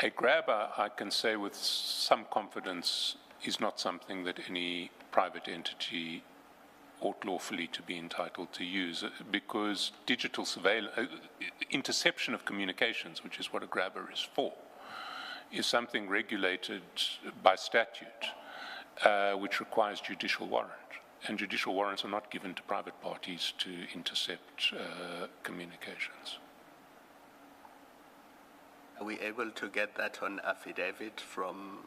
A grabber, I can say with some confidence, is not something that any private entity ought lawfully to be entitled to use, because digital surveillance, interception of communications, which is what a grabber is for, is something regulated by statute, which requires judicial warrant. And judicial warrants are not given to private parties to intercept communications. Are we able to get that on affidavit from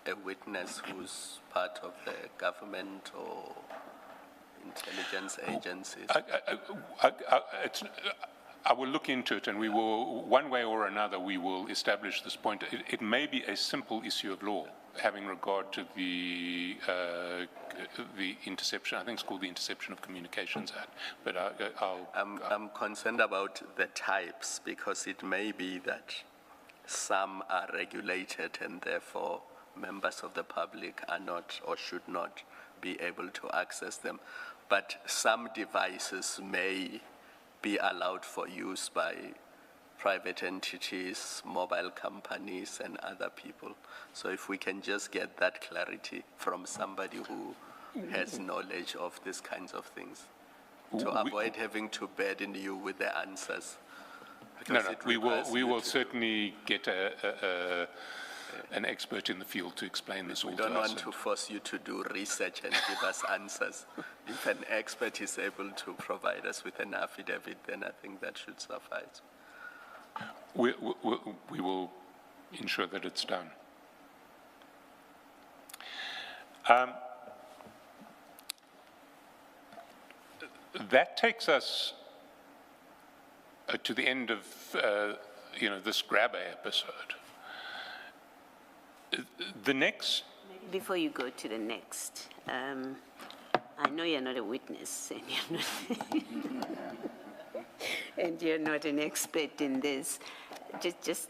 a witness who's part of the government or intelligence agencies? I will look into it, and we will, one way or another, we will establish this point. It may be a simple issue of law, having regard to the interception. I think it's called the Interception of Communications Act. But I'm concerned about the types, because it may be that some are regulated and therefore members of the public are not or should not be able to access them. But some devices may be allowed for use by private entities, mobile companies, and other people. So if we can just get that clarity from somebody who has knowledge of these kinds of things, to avoid having to burden you with the answers. No, we will certainly get an expert in the field to explain this all to us. We don't want to force you to do research and give us answers. If an expert is able to provide us with an affidavit, then I think that should suffice. We will ensure that it's done. That takes us to the end of this grabber episode. The next. Before you go to the next, I know you're not a witness, and you're not an expert in this.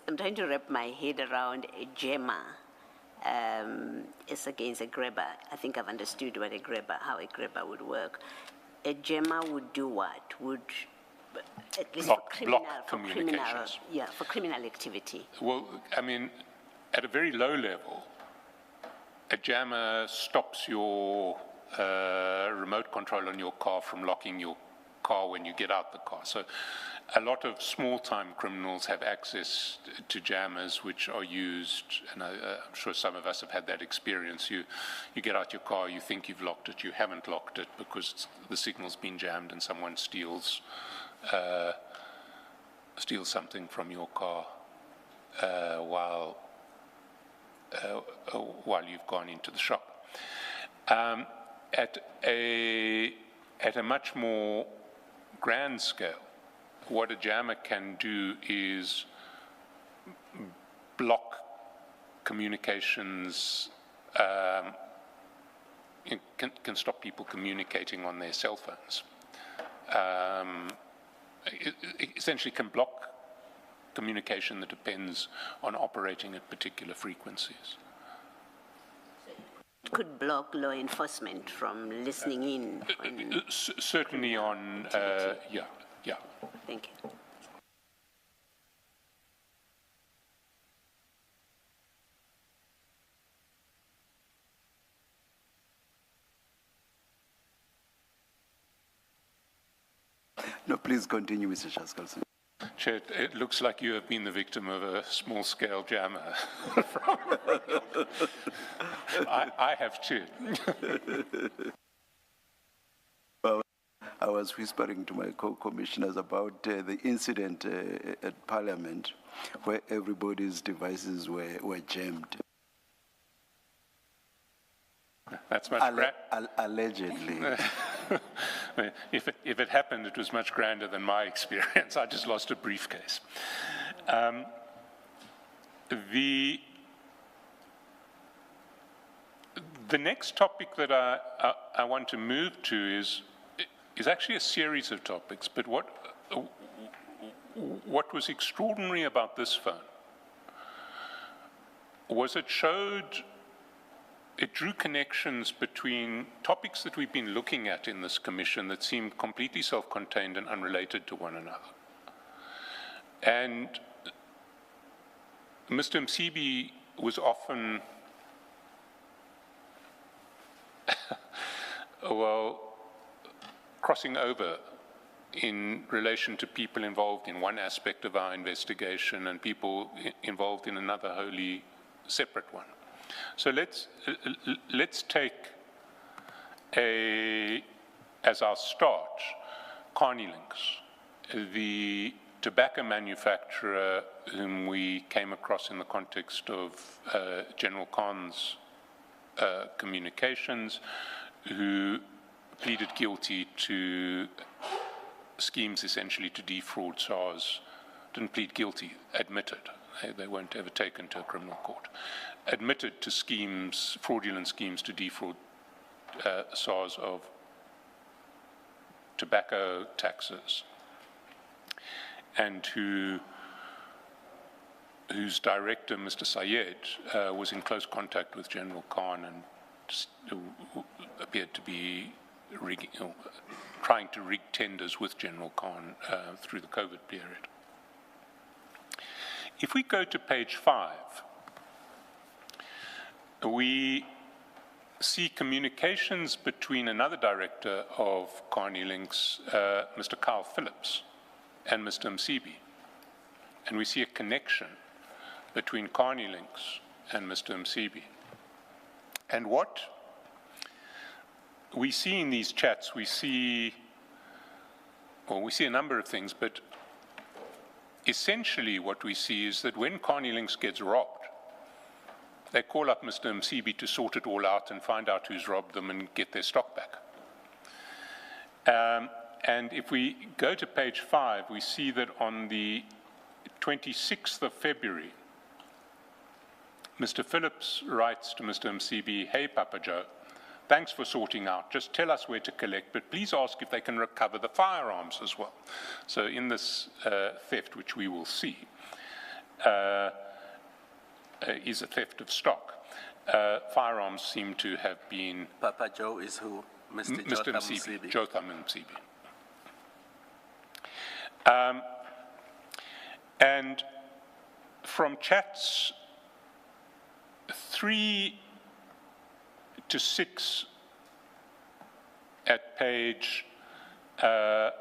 I'm trying to wrap my head around a jammer as against a grabber. I think I've understood how a grabber would work. A jammer would do what? Would at least block communications. For criminal activity. Well, I mean, at a very low level, a jammer stops your remote control on your car from locking your car when you get out the car. So a lot of small-time criminals have access to jammers which are used, and I'm sure some of us have had that experience. You get out your car, you think you've locked it, you haven't locked it because the signal's been jammed and someone steals something from your car while you've gone into the shop. At a much more grand scale, what a jammer can do is block communications, can stop people communicating on their cell phones. It essentially can block communication that depends on operating at particular frequencies. It could block law enforcement from listening in. Certainly on, yeah. Thank you. No, please continue, Mr. Shaskalson. Chair, it looks like you have been the victim of a small-scale jammer. I have too. Well, I was whispering to my co-commissioners about the incident at Parliament where everybody's devices were jammed. That's much allegedly. If it happened, it was much grander than my experience. I just lost a briefcase. The next topic that I want to move to is actually a series of topics, but what was extraordinary about this phone was it drew connections between topics that we've been looking at in this commission that seem completely self-contained and unrelated to one another. And Mr. Msibi was often, crossing over in relation to people involved in one aspect of our investigation and people involved in another wholly separate one. So let's take as our start, Carney Links, the tobacco manufacturer whom we came across in the context of General Khan's communications, who pleaded guilty to schemes essentially to defraud SARS, didn't plead guilty, admitted. They weren't ever taken to a criminal court. Admitted to schemes, fraudulent schemes to defraud SARS of tobacco taxes, and whose director, Mr. Sayed, was in close contact with General Khan and appeared to be trying to rig tenders with General Khan through the COVID period. If we go to page 5, we see communications between another director of Carney Links, Mr. Kyle Phillips, and Mr. Msibi. And we see a connection between Carney Links and Mr. Msibi. And what we see in these chats, we see a number of things, but essentially what we see is that when Carney Links gets robbed, they call up Mr. Msibi to sort it all out and find out who's robbed them and get their stock back. And if we go to page 5, we see that on the 26th of February, Mr. Phillips writes to Mr. Msibi, "Hey, Papa Joe, thanks for sorting out. Just tell us where to collect, but please ask if they can recover the firearms as well." So in this theft, which we will see, is a theft of stock. Firearms seem to have been... Papa Joe is who? Mr. Msibi. Jotham Msibi. And from chats 3 to 6 at page 5,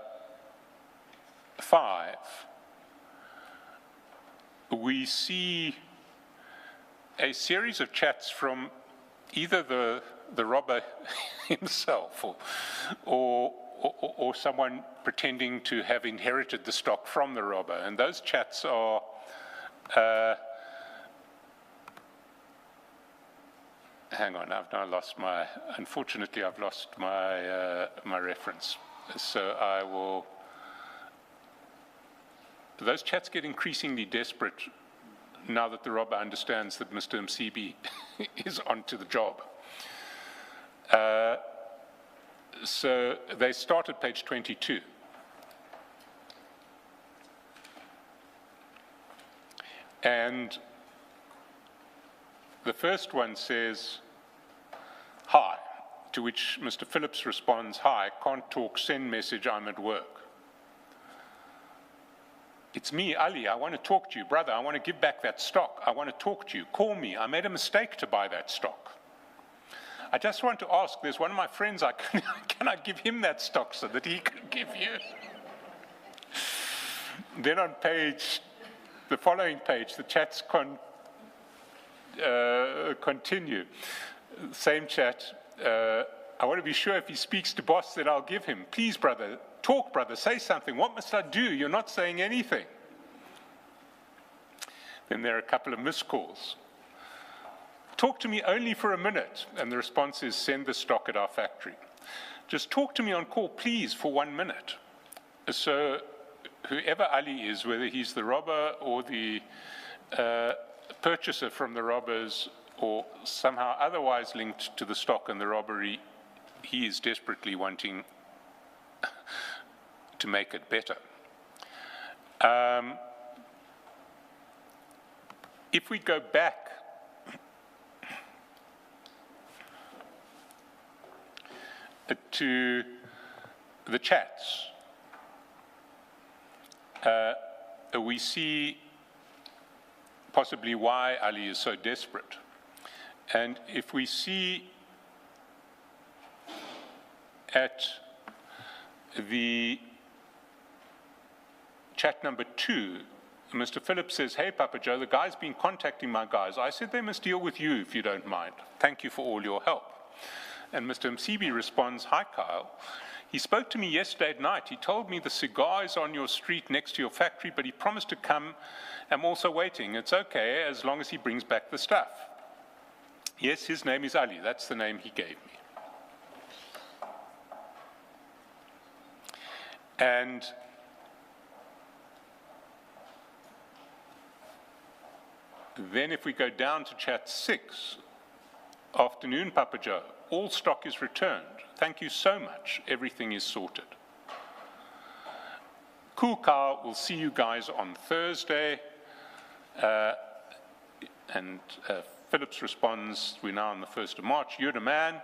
we see a series of chats from either the robber himself or someone pretending to have inherited the stock from the robber. And those chats are hang on, I've now lost my, unfortunately I've lost my, my reference. So I will, those chats get increasingly desperate now that the robber understands that Mr. Msibi is onto the job. So they start at page 22. And the first one says, "Hi," to which Mr. Phillips responds, "Hi, can't talk, send message, I'm at work." "It's me, Ali, I want to talk to you. Brother, I want to give back that stock. I want to talk to you. Call me. I made a mistake to buy that stock. I just want to ask, there's one of my friends, can I give him that stock so that he can give you?" Then on the following page, the chats continue. Same chat. "I want to be sure if he speaks to boss that I'll give him. Please, brother, talk, brother, say something. What must I do? You're not saying anything." Then there are a couple of missed calls. "Talk to me only for a minute." And the response is, "Send the stock at our factory." "Just talk to me on call, please, for 1 minute." So whoever Ali is, whether he's the robber or the purchaser from the robbers or somehow otherwise linked to the stock and the robbery, he is desperately wanting to make it better. If we go back to the chats, we see possibly why Ali is so desperate. And if we see at the chat number 2, Mr. Phillips says, hey, Papa Joe, the guy's been contacting my guys. I said they must deal with you if you don't mind. Thank you for all your help. And Mr. Msibi responds, hi, Kyle. He spoke to me yesterday at night. He told me the cigar is on your street next to your factory, but he promised to come. I'm also waiting. It's okay as long as he brings back the stuff. Yes, his name is Ali. That's the name he gave me. And then if we go down to chat 6, afternoon, Papa Joe, all stock is returned. Thank you so much. Everything is sorted. Cool Cow, we'll see you guys on Thursday. And Phillips responds, we're now on the 1st of March, you're the man.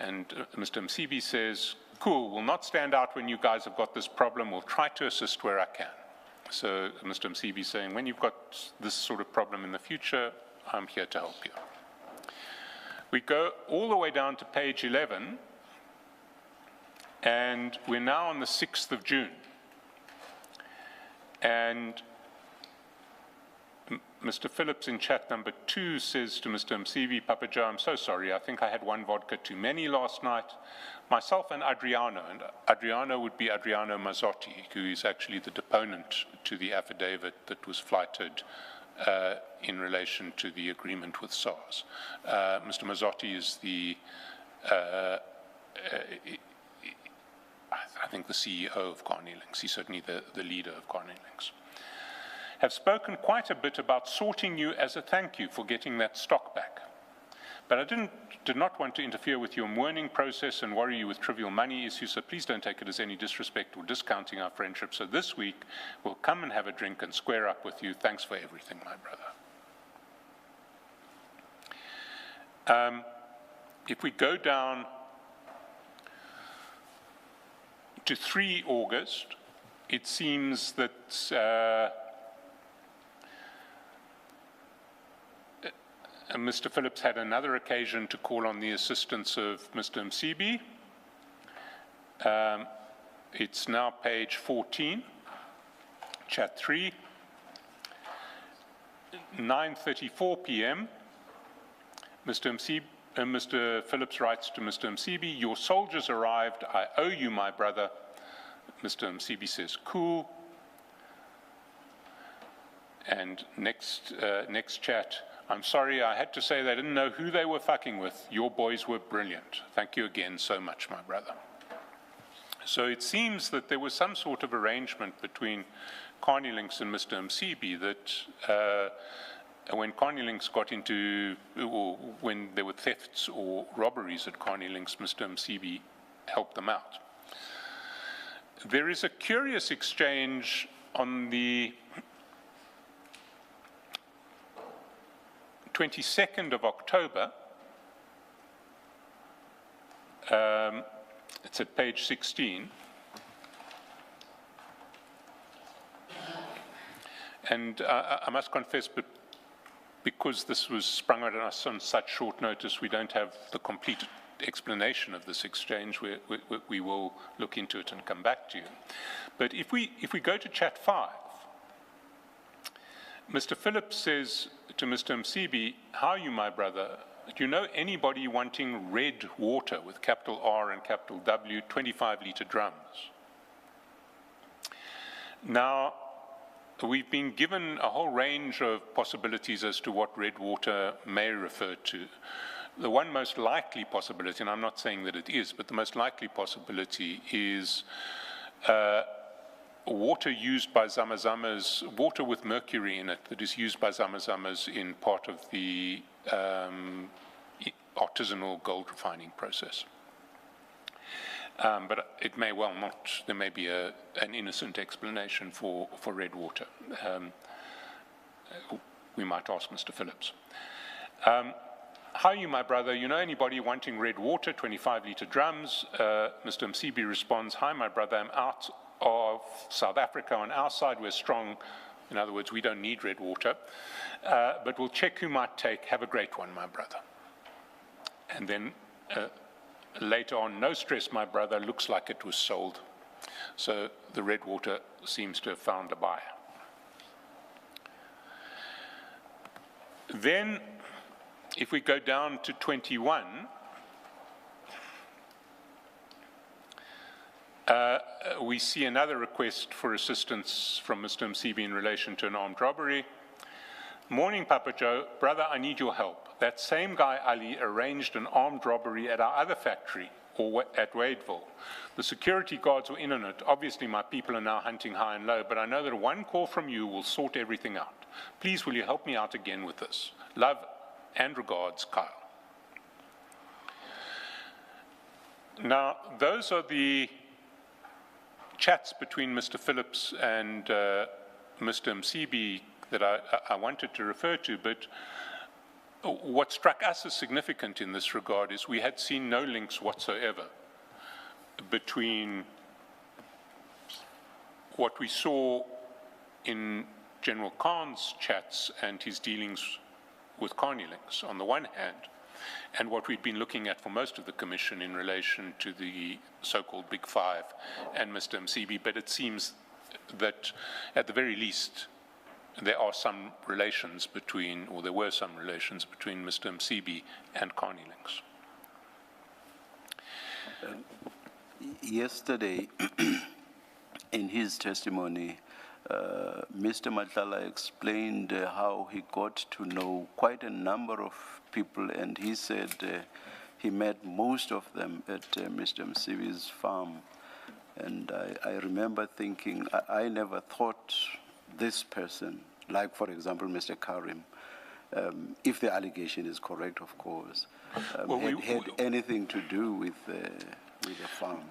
And Mr. Msibi says, cool, we'll not stand out when you guys have got this problem. We'll try to assist where I can. So Mr. Msibi is saying, when you've got this sort of problem in the future, I'm here to help you. We go all the way down to page 11, and we're now on the 6th of June. And Mr. Phillips in chat number 2 says to Mr. Msibi, Papa Joe, I'm so sorry. I think I had one vodka too many last night. Myself and Adriano would be Adriano Mazzotti, who is actually the deponent to the affidavit that was flighted in relation to the agreement with SARS. Mr. Mazzotti is the, I think, the CEO of Carney Links. He's certainly the leader of Carney Links. Have spoken quite a bit about sorting you as a thank you for getting that stock back. But I did not want to interfere with your mourning process and worry you with trivial money issues, so please don't take it as any disrespect or discounting our friendship. So this week, we'll come and have a drink and square up with you. Thanks for everything, my brother. If we go down to 3 August, it seems that Mr. Phillips had another occasion to call on the assistance of Mr. Msibi. It's now page 14, chat 3, 9:34 p.m. Mr. Phillips writes to Mr. Msibi, your soldiers arrived. I owe you, my brother. Mr. Msibi says, cool. And next chat, I'm sorry, I had to say they didn't know who they were fucking with. Your boys were brilliant. Thank you again so much, my brother. So it seems that there was some sort of arrangement between Carney Links and Mr. Msibi that when Carney Links got into, or when there were thefts or robberies at Carney Links, Mr. Msibi helped them out. There is a curious exchange on the 22nd of October, it's at page 16, and I must confess, but because this was sprung on us on such short notice, we don't have the complete explanation of this exchange. We will look into it and come back to you. But if we go to chat 5, Mr. Phillips says to Mr. Msibi, how are you, my brother? Do you know anybody wanting red water with capital R and capital W, 25-litre drums? Now, we've been given a whole range of possibilities as to what red water may refer to. The one most likely possibility, and I'm not saying that it is, but the most likely possibility is water used by zamazamas, water with mercury in it that is used by zamazamas in part of the artisanal gold refining process. But it may well not. There may be an innocent explanation for red water. We might ask Mr. Phillips. How are you, my brother? You know anybody wanting red water, 25-litre drums? Mr. Msibi responds, hi, my brother, I'm out of South Africa. On our side, we're strong. In other words, we don't need red water. But we'll check who might take. Have a great one, my brother. And then later on, no stress, my brother, looks like it was sold. So the red water seems to have found a buyer. Then, if we go down to 21, we see another request for assistance from Mr. Msibi in relation to an armed robbery. Morning, Papa Joe. Brother, I need your help. That same guy, Ali, arranged an armed robbery at our other factory, or at Wadeville. The security guards were in on it. Obviously, my people are now hunting high and low, but I know that one call from you will sort everything out. Please, will you help me out again with this? Love and regards, Kyle. Now, those are the chats between Mr. Phillips and Mr. Msibi that I wanted to refer to, but what struck us as significant in this regard is we had seen no links whatsoever between what we saw in General Khan's chats and his dealings with Carney Links on the one hand, and what we'd been looking at for most of the Commission in relation to the so-called Big Five and Mr. Msibi, but it seems that at the very least there are some relations between, or there were some relations between Mr. Msibi and Carney Links. Yesterday, in his testimony, Mr. Matlala explained how he got to know quite a number of people, and he said he met most of them at Mr. Msibi's farm. And I remember thinking, I never thought this person, like, for example, Mr. Karim, if the allegation is correct, of course, had anything to do with the farm.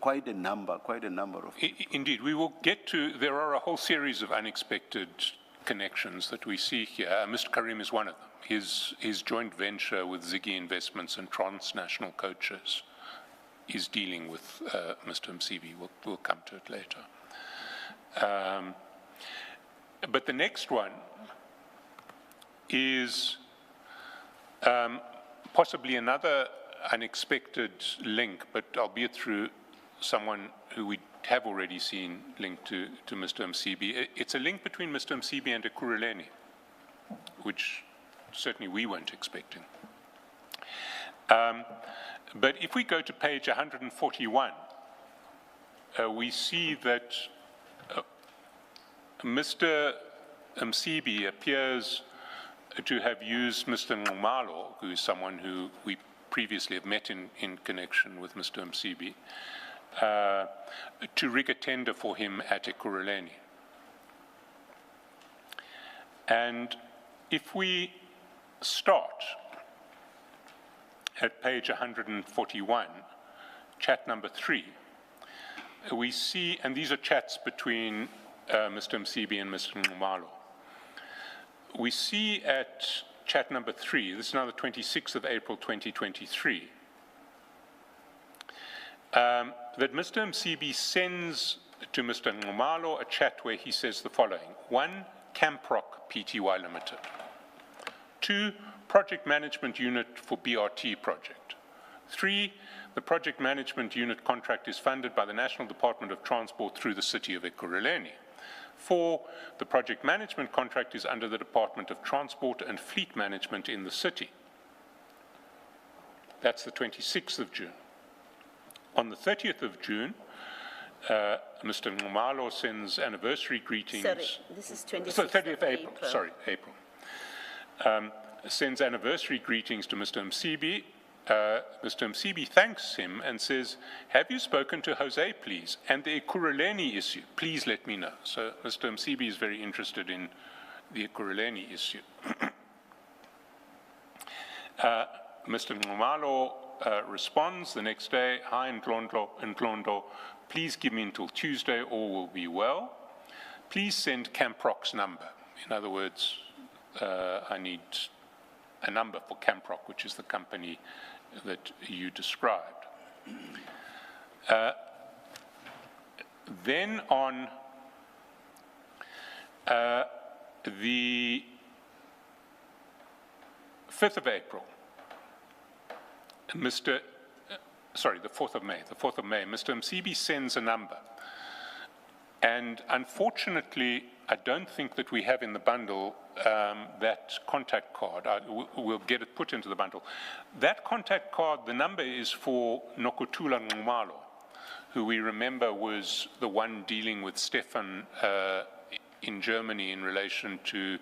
Quite a number of people. Indeed, we will get to, there are a whole series of unexpected connections that we see here. Mr. Karim is one of them. His joint venture with Ziggy Investments and Transnational Coaches is dealing with Mr. Msibi. We'll come to it later. But the next one is possibly another unexpected link, but albeit through someone who we have already seen linked to Mr. Msibi. It's a link between Mr. Msibi and Ekurhuleni, which certainly we weren't expecting. But if we go to page 141, we see that Mr. Msibi appears to have used Mr. Nxumalo, who is someone who we previously have met in connection with Mr. Msibi, to rig a tender for him at Ekurhuleni. And if we start at page 141, chat number 3, we see, and these are chats between Mr. Msibi and Mr. Nxumalo. We see at chat number 3, this is now the 26th of April 2023, that Mr. Msibi sends to Mr. Nxumalo a chat where he says the following: 1, Camproc Pty Limited. 2, Project Management Unit for BRT project. 3, the Project Management Unit contract is funded by the National Department of Transport through the City of Ekurhuleni. 4, the project management contract is under the Department of Transport and Fleet Management in the city. That's the 26th of June. On the 30th of June, Mr. Nxumalo sends anniversary greetings. Sorry, this is 26th so 30th of April. Sorry, April. Sends anniversary greetings to Mr. Msibi. Mr. Msibi thanks him and says, have you spoken to Jose, please? And the Ekurhuleni issue, please let me know. So Mr. Msibi is very interested in the Ekurhuleni issue. Mr. Nxumalo responds the next day, hi Ndlondo, please give me until Tuesday, all will be well. Please send Camproc's number. In other words, I need a number for Camproc, which is the company that you described. Then on the 5th of April, the 4th of May, Mr. Msibi sends a number. And unfortunately, I don't think that we have in the bundle that contact card. We'll get it put into the bundle. That contact card, the number is for Nokutula Ngumalo, who we remember was the one dealing with Stefan in Germany in relation to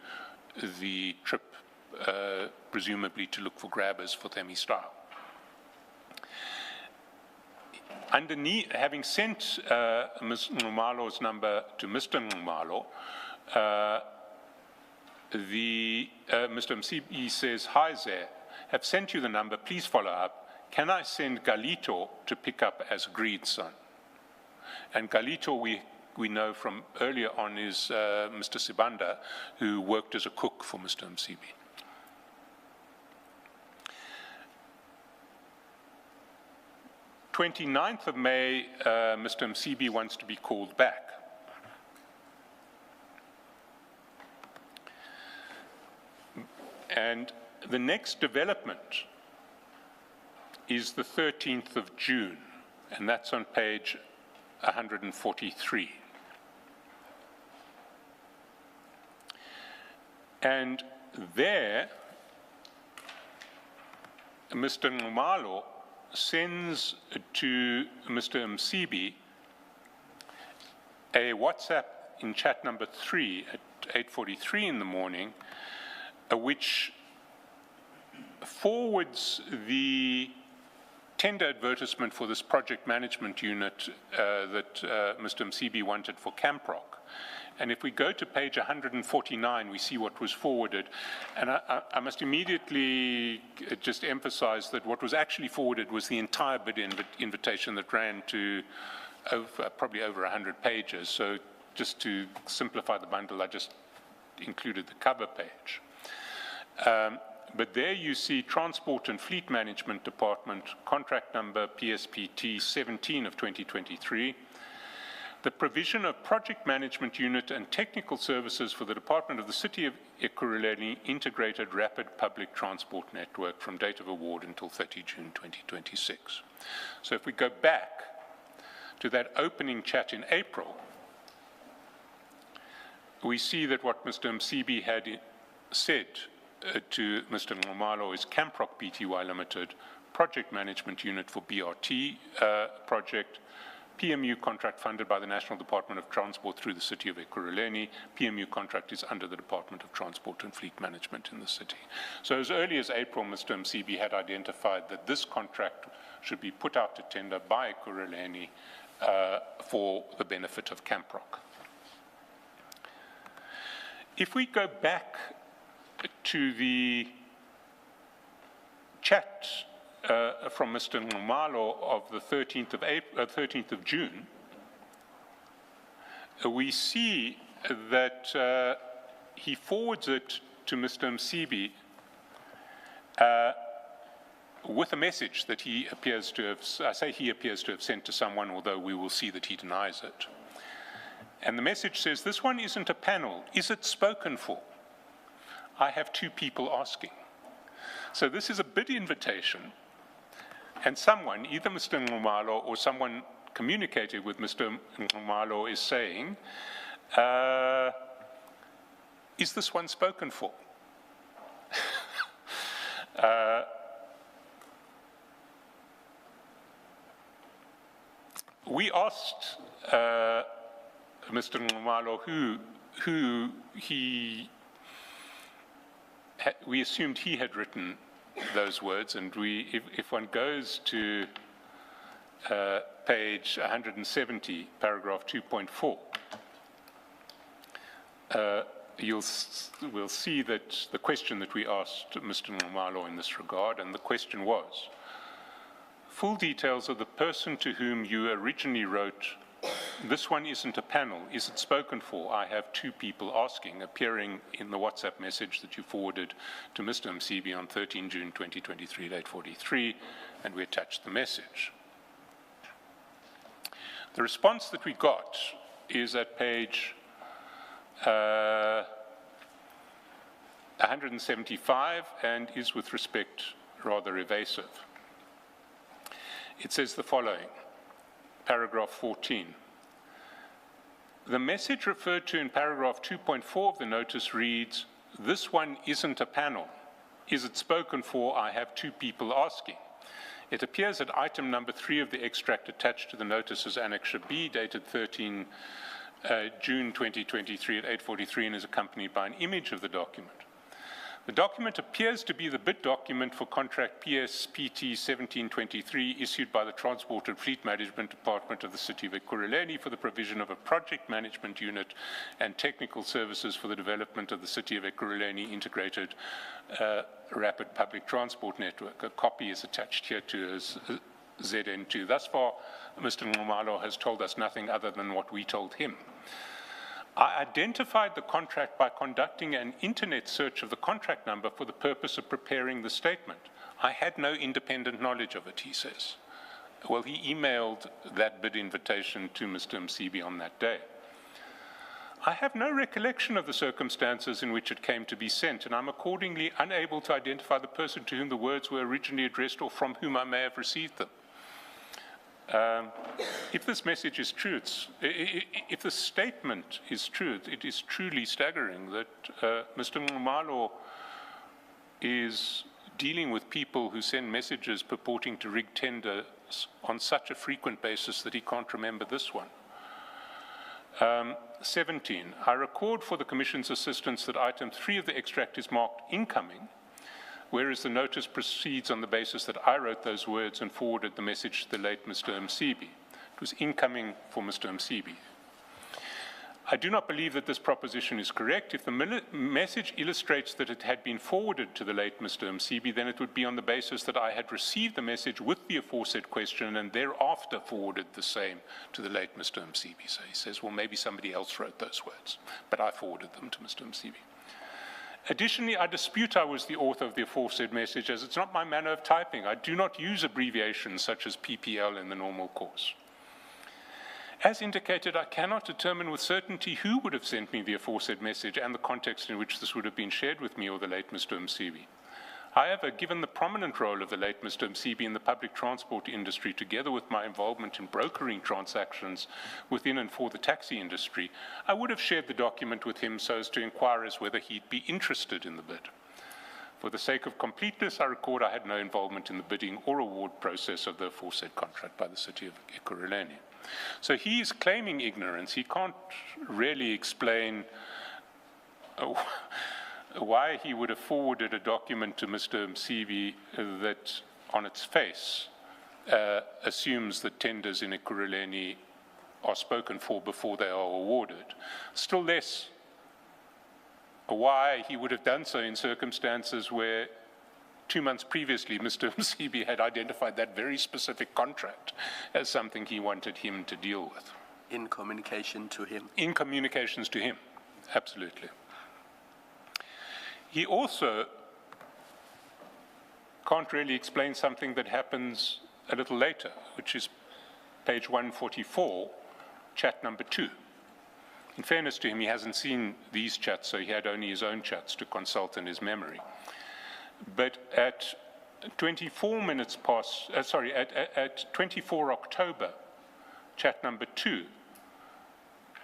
the trip, presumably to look for grabbers for Themi Style. Underneath, having sent Ms. Ngumalo's number to Mr. Ngumalo, Mr. Msibi says, "Hi there, have sent you the number, please follow up. Can I send Galito to pick up as agreed, son?" And Galito, we know from earlier on, is Mr. Sibanda, who worked as a cook for Mr. Msibi. On the 29th of May, Mr. Msibi wants to be called back. And the next development is the 13th of June, and that's on page 143. And there, Mr. Ngumalo sends to Mr. Msibi a WhatsApp in chat number 3 at 8:43 in the morning, which forwards the tender advertisement for this project management unit that Mr. Msibi wanted for Camprock. And if we go to page 149, we see what was forwarded. And I must immediately just emphasize that what was actually forwarded was the entire bid invitation that ran to probably over 100 pages. So just to simplify the bundle, I just included the cover page. But there you see Transport and Fleet Management Department, contract number PSPT 17 of 2023, the provision of project management unit and technical services for the Department of the City of Ekurhuleni Integrated Rapid Public Transport Network from date of award until 30 June 2026. So if we go back to that opening chat in April, we see that what Mr. Msibi had said to Mr. Ngumalo is Camprock Pty Limited, project management unit for BRT project, PMU contract funded by the National Department of Transport through the City of Ekurhuleni. PMU contract is under the Department of Transport and Fleet Management in the city. So as early as April, Mr. Msibi had identified that this contract should be put out to tender by Ekurhuleni for the benefit of Camprock. If we go back to the chat from Mr. Ngumalo of the 13th of June, we see that he forwards it to Mr. Msibi with a message that he appears to have, I say he appears to have sent to someone, although we will see that he denies it. And the message says, "This one isn't a panel. Is it spoken for? I have 2 people asking." So this is a bid invitation, and someone, either Mr. Ngumalo or someone communicated with Mr. Ngumalo, is saying, is this one spoken for? We asked Mr. Ngumalo who we assumed he had written those words, and if one goes to page 170, paragraph 2.4, we'll see that the question that we asked Mr. Ngumalo in this regard, and the question was, full details of the person to whom you originally wrote, "This one isn't a panel, is it spoken for? I have 2 people asking," appearing in the WhatsApp message that you forwarded to Mr. Msibi on 13 June 2023 at 8:43, and we attached the message. The response that we got is at page 175 and is with respect rather evasive. It says the following, paragraph 14. The message referred to in paragraph 2.4 of the notice reads, "This one isn't a panel. Is it spoken for? I have two people asking." It appears that item number 3 of the extract attached to the notice is Annexure B, dated 13 June 2023 at 8:43, and is accompanied by an image of the document. The document appears to be the bid document for contract PSPT 1723 issued by the Transport and Fleet Management Department of the City of Ekurhuleni for the provision of a project management unit and technical services for the development of the City of Ekurhuleni integrated rapid public transport network. A copy is attached here to as ZN2. Thus far, Mr. Nxumalo has told us nothing other than what we told him. I identified the contract by conducting an internet search of the contract number for the purpose of preparing the statement. I had no independent knowledge of it, he says. Well, he emailed that bid invitation to Mr. Msibi on that day. I have no recollection of the circumstances in which it came to be sent, and I'm accordingly unable to identify the person to whom the words were originally addressed or from whom I may have received them. If this message is true, if the statement is true, it is truly staggering that Mr. Nxumalo is dealing with people who send messages purporting to rig tenders on such a frequent basis that he can't remember this one. 17, I record for the Commission's assistance that item 3 of the extract is marked incoming, whereas the notice proceeds on the basis that I wrote those words and forwarded the message to the late Mr. Msibi. It was incoming for Mr. Msibi. I do not believe that this proposition is correct. If the message illustrates that it had been forwarded to the late Mr. Msibi, then it would be on the basis that I had received the message with the aforesaid question and thereafter forwarded the same to the late Mr. Msibi. So he says, well, maybe somebody else wrote those words, but I forwarded them to Mr. Msibi. Additionally, I dispute I was the author of the aforesaid message, as it's not my manner of typing. I do not use abbreviations such as PPL in the normal course. As indicated, I cannot determine with certainty who would have sent me the aforesaid message and the context in which this would have been shared with me or the late Mr. Msibi. However, given the prominent role of the late Mr. Msibi in the public transport industry, together with my involvement in brokering transactions within and for the taxi industry, I would have shared the document with him so as to inquire as whether he'd be interested in the bid. For the sake of completeness, I record I had no involvement in the bidding or award process of the aforesaid contract by the City of Ekurhuleni. So he is claiming ignorance. He can't really explain why he would have forwarded a document to Mr. Msibi that, on its face, assumes that tenders in Ekurhuleni are spoken for before they are awarded. Still less why he would have done so in circumstances where 2 months previously Mr. Msibi had identified that very specific contract as something he wanted him to deal with. In communication to him. In communications to him, absolutely. He also can't really explain something that happens a little later, which is page 144, chat number 2. In fairness to him, he hasn't seen these chats, so he had only his own chats to consult in his memory. But at 24 minutes past, at 24 October, chat number 2,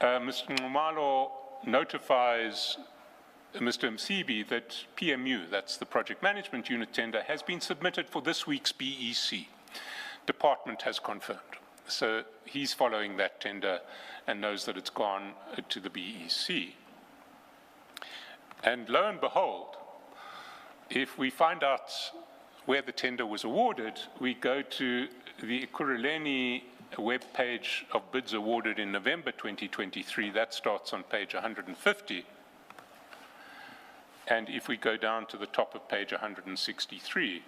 Mr. Nxumalo notifies Mr. Msibi that PMU, that's the project management unit tender, has been submitted for this week's BEC. Department has confirmed. So he's following that tender and knows that it's gone to the BEC. And lo and behold, if we find out where the tender was awarded, we go to the Ekurhuleni web page of bids awarded in November 2023. That starts on page 150. And if we go down to the top of page 163,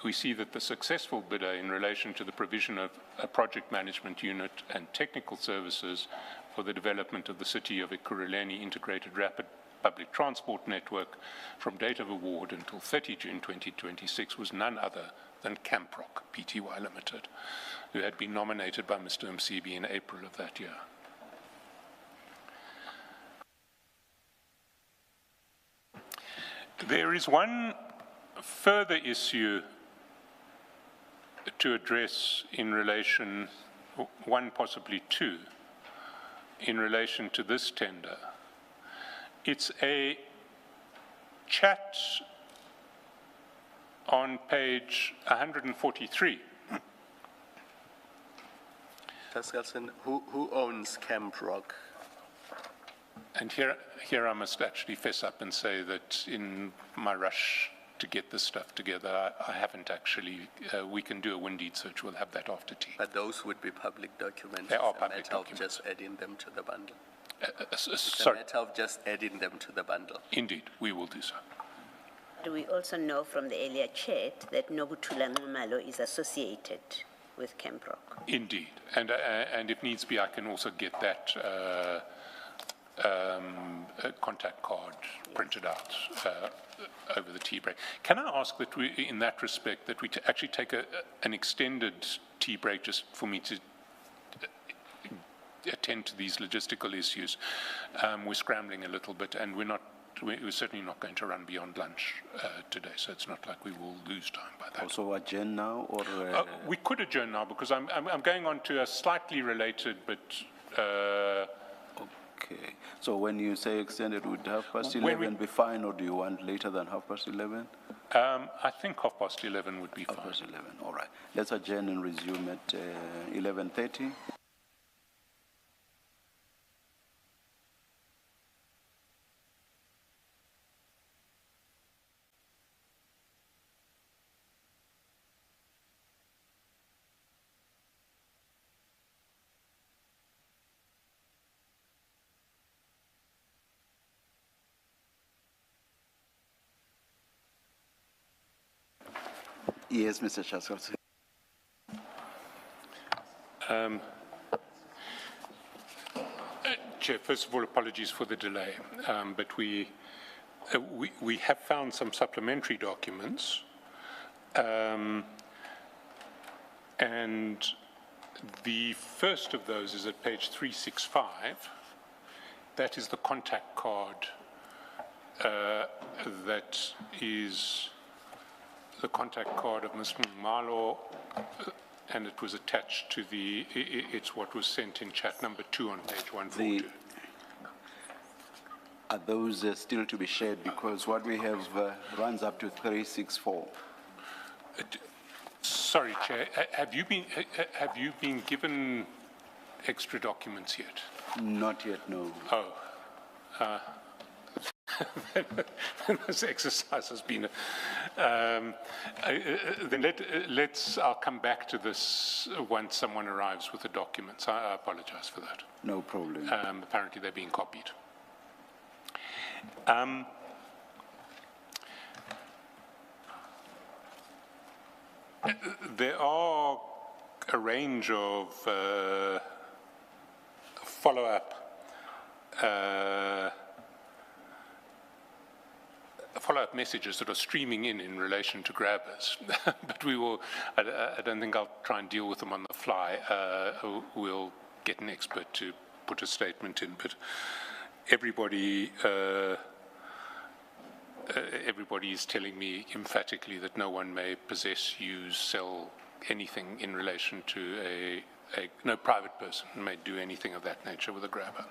we see that the successful bidder in relation to the provision of a project management unit and technical services for the development of the City of Ekurhuleni integrated rapid public transport network from date of award until 30 June 2026 was none other than Camproc Pty Limited, who had been nominated by Mr. Msibi in April of that year. There is one further issue to address in relation, one possibly two, in relation to this tender. It's a chat on page 143. Taskelson, who owns Camp Rock? And here I must actually fess up and say that in my rush to get this stuff together, I haven't actually, we can do a Windeed search, we'll have that after tea. But those would be public documents. They are It's a public matter of documents. just adding them to the bundle. It's a Sorry, matter of just adding them to the bundle. indeed, we will do so. Do we also know from the earlier chat that Nobuthula Nxumalo is associated with Camp Rock? Indeed, and if needs be, I can also get that contact card printed out over the tea break. Can I ask that we, in that respect, that we actually take an extended tea break just for me to attend to these logistical issues? We're scrambling a little bit, and we're certainly not going to run beyond lunch today, so it's not like we will lose time by that. Also adjourn now, or? We could adjourn now because I'm going on to a slightly related, but Okay. So when you say extended, would 11:30 When we- be fine, or do you want later than 11:30? I think 11:30 would be fine. 11. All right. Let's adjourn and resume at 11:30. Yes, Mr. Chaskowski. Chair, first of all, apologies for the delay, but we have found some supplementary documents, and the first of those is at page 365. That is the contact card that is the contact card of Ms. Nxumalo, and it was attached to it's what was sent in chat number 2 on page 142. Are those still to be shared? Because what we have runs up to 364. Sorry, Chair, have you been given extra documents yet? Not yet, no. Oh. This exercise has been, then I'll come back to this once someone arrives with the documents. I apologize for that. No problem. Apparently they're being copied. There are a range of follow-up messages that are streaming in relation to grabbers, but we will, I don't think I'll try and deal with them on the fly. We'll get an expert to put a statement in, but everybody is telling me emphatically that no one may possess, use, sell anything in relation to no private person may do anything of that nature with a grabber.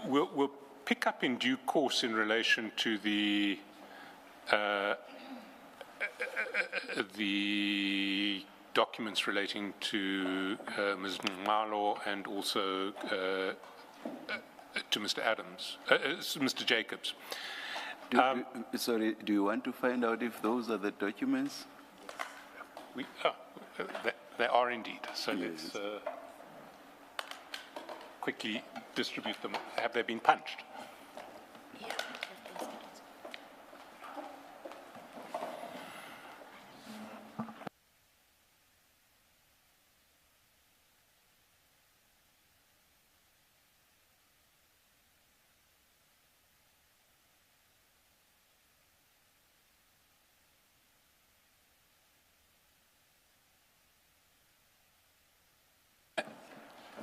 We'll pick up in due course in relation to the documents relating to Ms. Nxumalo and also to Mr. Adams, Mr. Jacobs. Sorry, do you want to find out if those are the documents? They are indeed. So Yes. let's quickly distribute them. Have they been punched?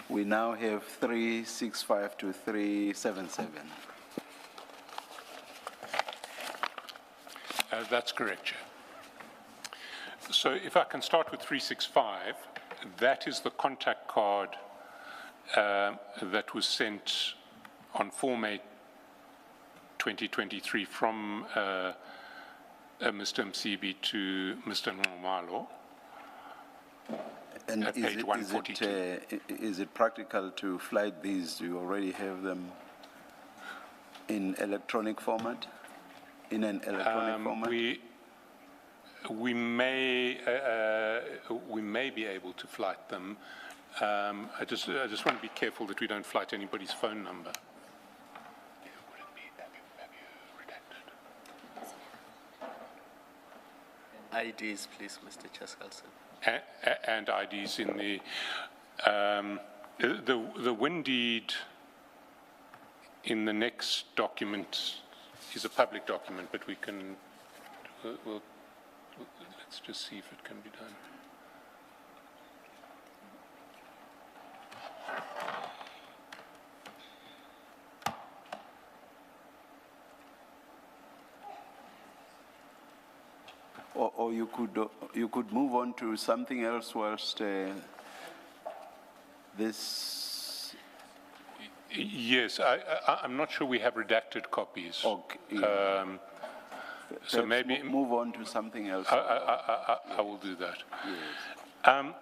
We now have 365 to 377. That's correct, Chair. So if I can start with 365, that is the contact card that was sent on 4 May 2023 from Mr. Msibi to Mr. Nxumalo. And At page 142. Is it practical to flight these? Do you already have them in electronic format? In an electronic format? We may be able to flight them. I just want to be careful that we don't flight anybody's phone number. IDs, please, Mr. Chaskalson. And IDs in the win deed in the next document is a public document, but we can, let's just see if it can be done. Or you could move on to something else whilst this. Yes, I'm not sure we have redacted copies. Okay. So maybe move on to something else. I will do that. Yes.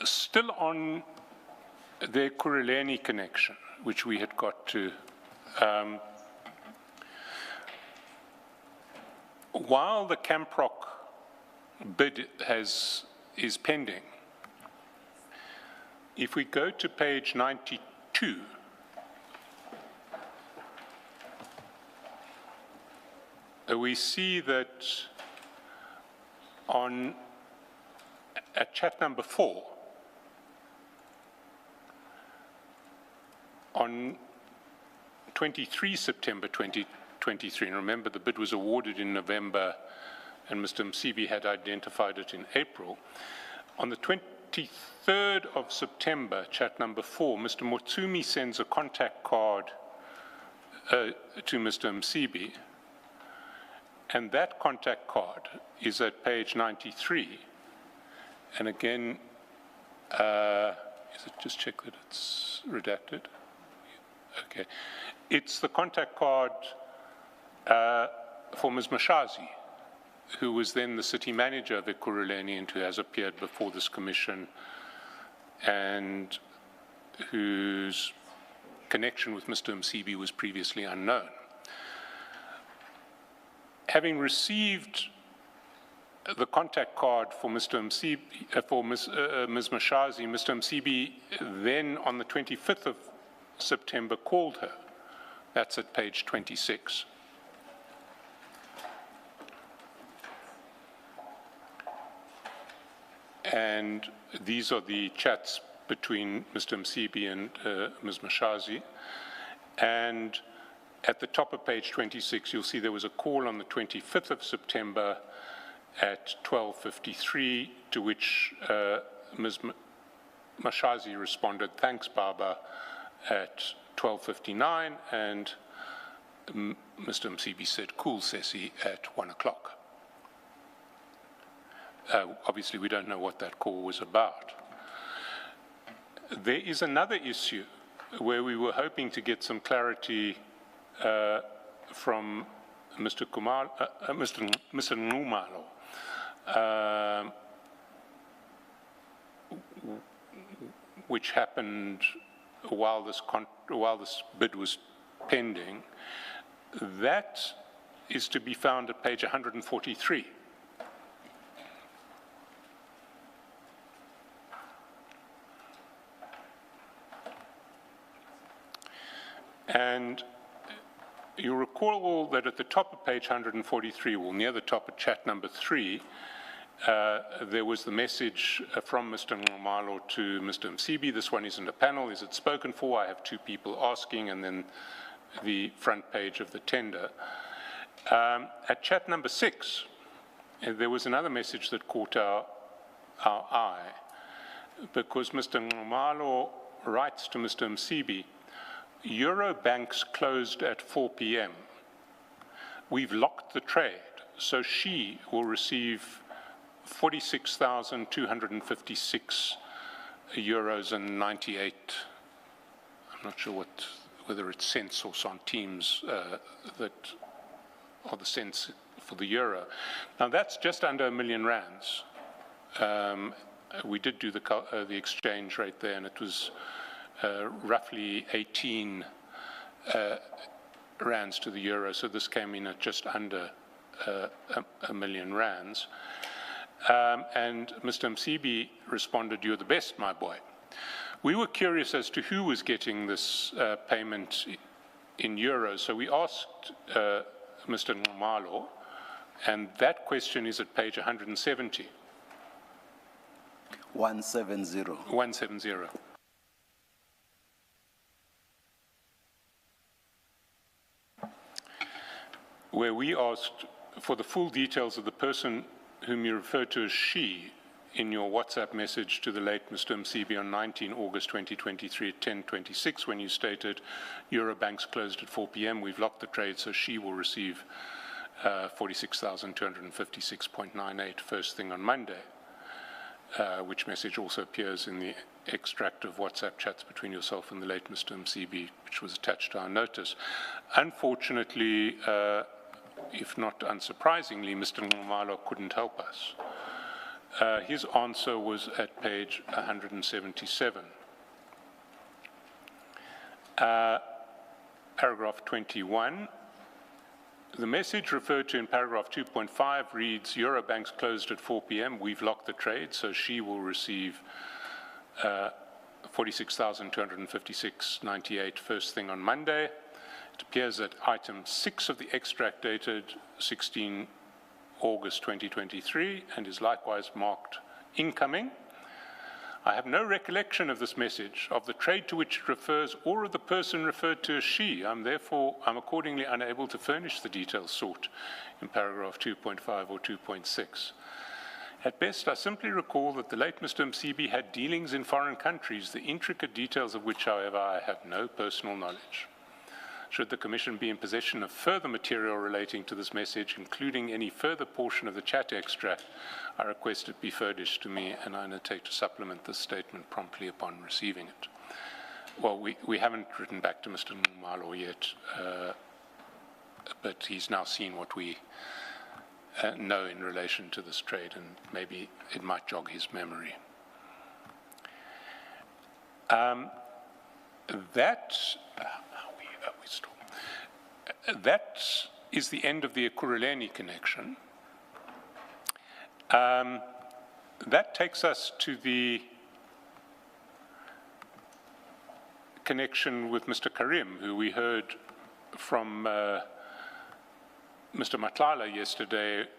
Still on the Kuruleni connection, which we had got to. While the Camprock bid is pending, if we go to page 92, we see that at chat number 4, on 23 September 2023, and remember the bid was awarded in November and Mr. Msibi had identified it in April. On the 23rd of September, chat number 4, Mr. Motsumi sends a contact card to Mr. Msibi, and that contact card is at page 93. And again, just check that it's redacted. Okay. It's the contact card for Ms. Mashazi, who was then the city manager of Ekurhuleni and who has appeared before this commission and whose connection with Mr. Msibi was previously unknown. Having received the contact card for Mr. Msibi, for Ms. Mashazi, Mr. Msibi then on the 25th of September called her. That's at page 26. And these are the chats between Mr. Msibi and Ms. Mashazi. And at the top of page 26, you'll see there was a call on the 25th of September at 12:53, to which Ms. Mashazi responded, "Thanks, Baba," at 12:59, and Mr. Msibi said, "Cool, Sesi," at 1 o'clock. Obviously, we don't know what that call was about. There is another issue where we were hoping to get some clarity from Mr. Nxumalo, which happened while this bid was pending. That is to be found at page 143. And you'll recall that at the top of page 143, well, near the top of chat number 3, there was the message from Mr. Nxumalo to Mr. Msibi. This one isn't a panel. Is it spoken for? I have 2 people asking, and then the front page of the tender. At chat number 6, there was another message that caught our eye, because Mr. Nxumalo writes to Mr. Msibi, "Euro banks closed at 4 p.m. We've locked the trade, so she will receive 46,256 euros and 98. I'm not sure whether it's cents or centimes that are the cents for the euro. Now that's just under R1 million. We did do the exchange rate there, and it was roughly 18 rands to the euro. So this came in at just under R1 million. And Mr. Msibi responded, "You're the best, my boy." We were curious as to who was getting this payment in euros, so we asked Mr. Nxumalo, and that question is at page 170. 170. 170. Where we asked for the full details of the person whom you referred to as she in your WhatsApp message to the late Mr. Msibi on 19 August 2023 at 10:26, when you stated Eurobanks closed at 4 p.m. We've locked the trade, so she will receive 46,256.98 first thing on Monday, which message also appears in the extract of WhatsApp chats between yourself and the late Mr. Msibi, which was attached to our notice. Unfortunately, if not unsurprisingly, Mr. Nxumalo couldn't help us. His answer was at page 177. Paragraph 21. The message referred to in paragraph 2.5 reads, Eurobanks closed at 4 p.m. We've locked the trade, so she will receive 46,256.98 first thing on Monday. It appears that item 6 of the extract dated 16 August 2023 and is likewise marked incoming. I have no recollection of this message, of the trade to which it refers, or of the person referred to as she. I'm accordingly unable to furnish the details sought in paragraph 2.5 or 2.6. At best, I simply recall that the late Mr. Msibi had dealings in foreign countries, the intricate details of which, however, I have no personal knowledge. Should the Commission be in possession of further material relating to this message, including any further portion of the chat extract, I request it be furnished to me, and I undertake to supplement this statement promptly upon receiving it. Well, we haven't written back to Mr. Nxumalo yet, but he's now seen what we know in relation to this trade, and maybe it might jog his memory. That is the end of the Ekurhuleni connection. That takes us to the connection with Mr. Karim, who we heard from Mr. Matlala yesterday,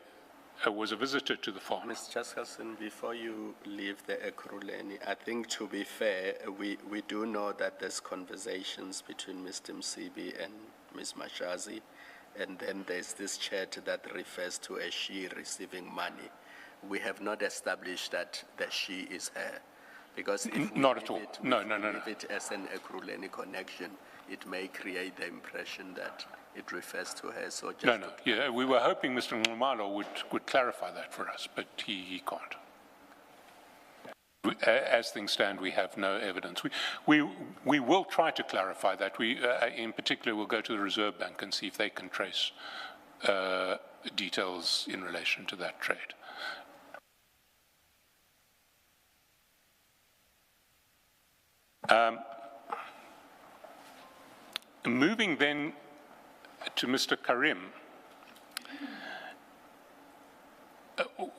was a visitor to the farm. Ms. Chaskalson, before you leave the Ekurhuleni, I think, to be fair, we do know that there's conversations between Mr. Msibi and Ms. Mashazi, and then there's this chat that refers to a she receiving money. We have not established that the she is her, because if we not at all. No. If it as an Ekurhuleni connection, it may create the impression that it refers to her. So just No. Yeah, we were hoping Mr. Nxumalo would clarify that for us, but he can't. As things stand, we have no evidence. We will try to clarify that. We, in particular, will go to the Reserve Bank and see if they can trace details in relation to that trade. Moving then to Mr. Karim.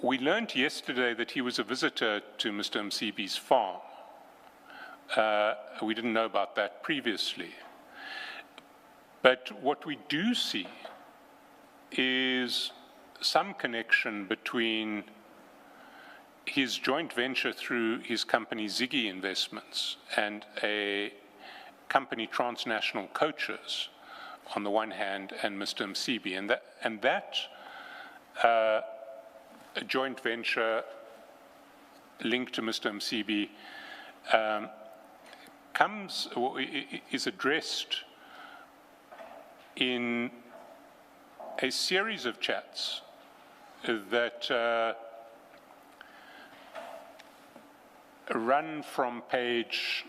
We learned yesterday that he was a visitor to Mr. Msibi's farm. We didn't know about that previously. But what we do see is some connection between his joint venture through his company Ziggy Investments and a company Transnational Coaches on the one hand, and Mr. Msibi, and that a joint venture linked to Mr. Msibi is addressed in a series of chats that run from page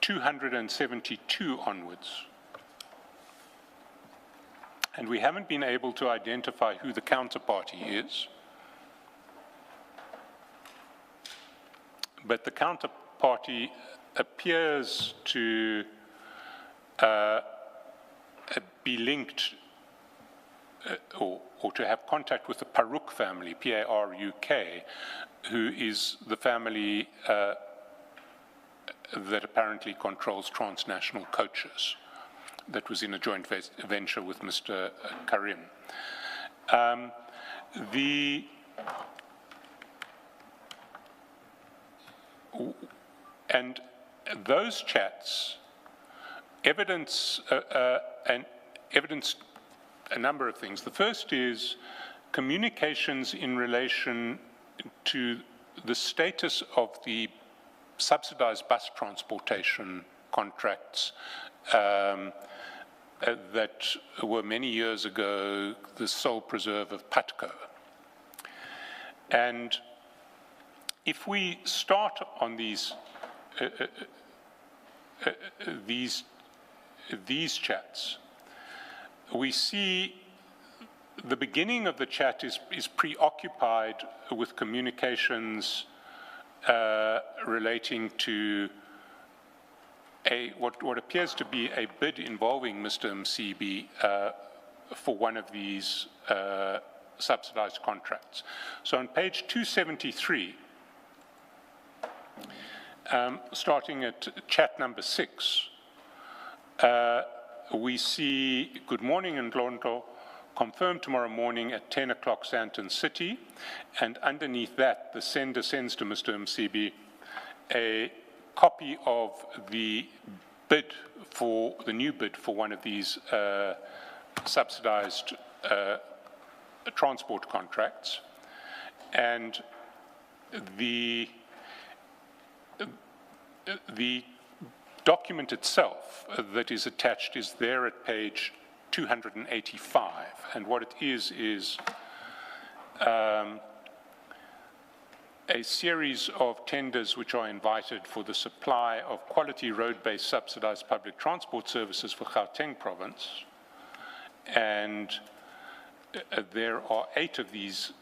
272 onwards. And we haven't been able to identify who the counterparty is. But the counterparty appears to be linked or to have contact with the Paruk family, P-A-R-U-K, who is the family that apparently controls transnational coaches, that was in a joint venture with Mr. Karim. And those chats evidence a number of things. The first is communications in relation to the status of the subsidized bus transportation contracts that were many years ago the sole preserve of PATCO. And if we start on these chats, we see the beginning of the chat is preoccupied with communications relating to what appears to be a bid involving Mr. Msibi for one of these subsidized contracts. So on page 273, starting at chat number 6, we see, good morning, Ndlonto, confirmed tomorrow morning at 10 o'clock Sandton City, and underneath that, the sender sends to Mr. Msibi a copy of the bid for, the new bid for one of these subsidized transport contracts, and the document itself that is attached is there at page 285, and what it is a series of tenders which are invited for the supply of quality road-based subsidized public transport services for Gauteng province, and there are 8 of these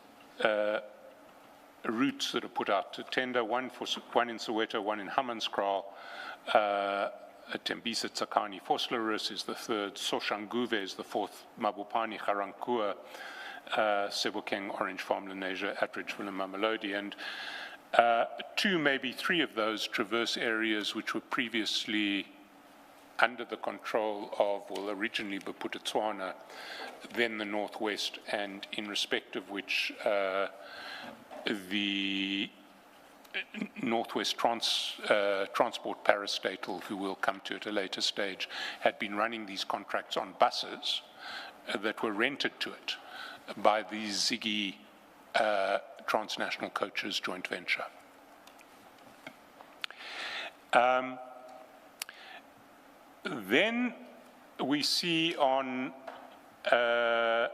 routes that are put out to tender, one in Soweto, one in Hammanskraal, Tembisa Tsakani Vosloorus is the 3rd, Soshanguve is the 4th, Mabopane Garankua, Sebokeng, Orange Farm, Lenasia, Atridge, Willem, Mamelodi, and 2, maybe 3 of those traverse areas which were previously under the control of, well, originally Bophuthatswana, then the Northwest, and in respect of which the Northwest Transport Parastatal, who will come to at a later stage, had been running these contracts on buses that were rented to it by the Ziggy Transnational Coaches joint venture. Then we see on the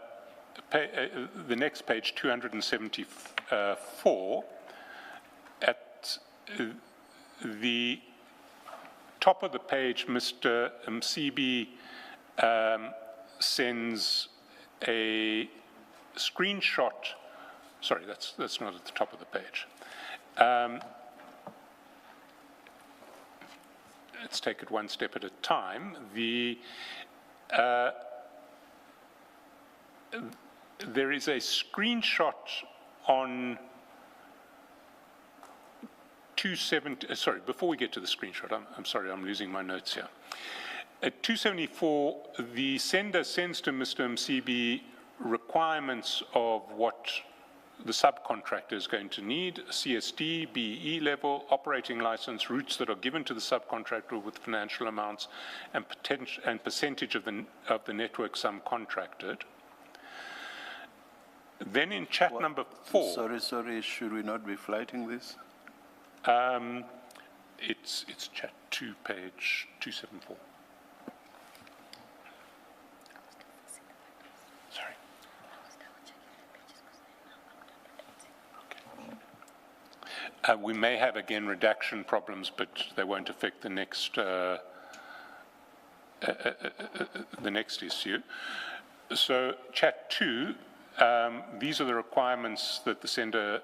next page, 274, at the top of the page, Mr. Msibi sends a screenshot. Sorry, that's not at the top of the page. Let's take it one step at a time. There is a screenshot on 270, sorry, before we get to the screenshot, I'm sorry, I'm losing my notes here. At 274, the sender sends to Mr. Msibi requirements of what the subcontractor is going to need: CSD, BE level, operating license, routes that are given to the subcontractor with financial amounts, and percentage of the network sum contracted. Then in chat number 4. Sorry, should we not be flighting this? It's chat 2, page 274. Sorry. We may have, again, redaction problems, but they won't affect the next issue. So chat 2, these are the requirements that the sender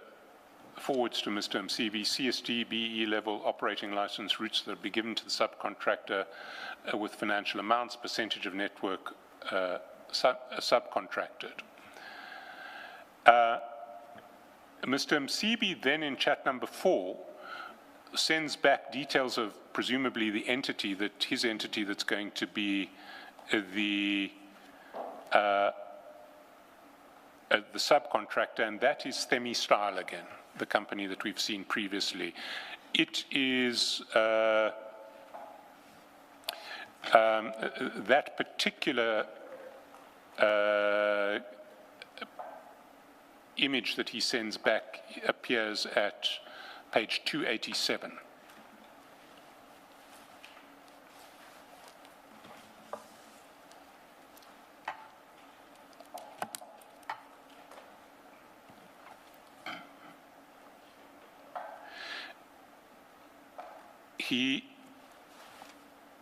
forwards to Mr. Msibi: CSD, BE level operating license, routes that will be given to the subcontractor with financial amounts, percentage of network subcontracted. Mr. Msibi then in chat number 4 sends back details of presumably the entity, his entity that's going to be the subcontractor, and that is Themi Style again, the company that we've seen previously. It is that particular image that he sends back appears at page 287.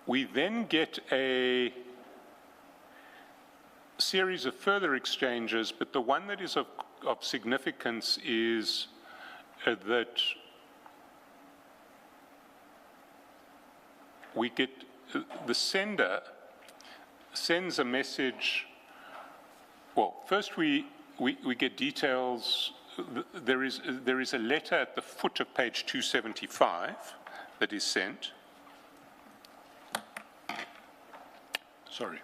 We then get a series of further exchanges, but the one that is of significance is that we get the sender sends a message. Well, first we get details. There is a letter at the foot of page 275 that is sent. Sorry.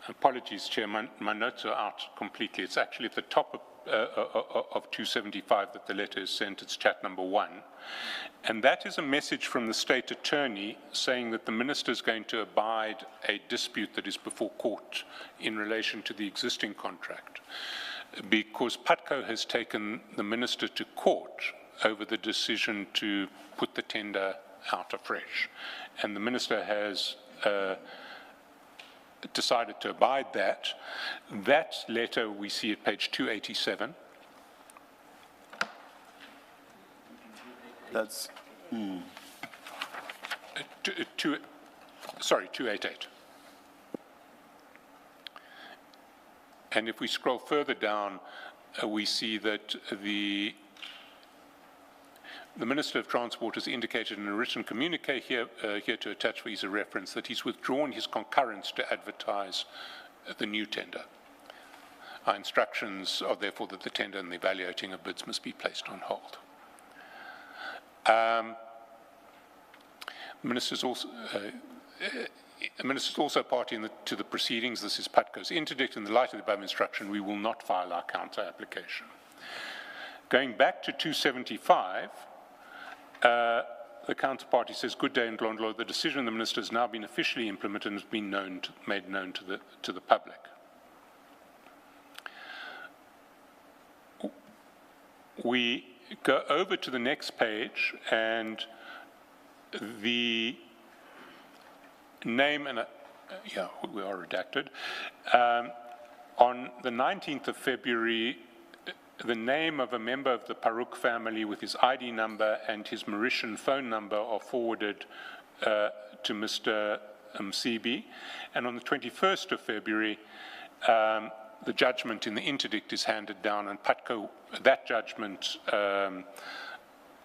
Apologies, Chair, my notes are out completely. It's actually at the top of 275 that the letter is sent. It's chat number 1. And that is a message from the State Attorney saying that the Minister is going to abide a dispute that is before court in relation to the existing contract, because PATCO has taken the Minister to court over the decision to put the tender out afresh. And the Minister has decided to abide that. That letter we see at page 287. That's... Sorry, 288. And if we scroll further down, we see that the Minister of Transport has indicated in a written communique here to attach for ease of reference that he's withdrawn his concurrence to advertise the new tender. Our instructions are therefore that the tender and the evaluating of bids must be placed on hold. The Minister's also party to the proceedings. This is PATCO's interdict. In the light of the above instruction, we will not file our counter application. Going back to 275, the counterparty says, "Good day, Ndlondlo. The decision of the Minister has now been officially implemented and has been made known to the public." We go over to the next page, and the name, and yeah, we are redacted. On the 19th of February, the name of a member of the Paruk family with his ID number and his Mauritian phone number are forwarded to Mr. Msibi. And on the 21st of February, the judgment in the interdict is handed down, and PATCO, that judgment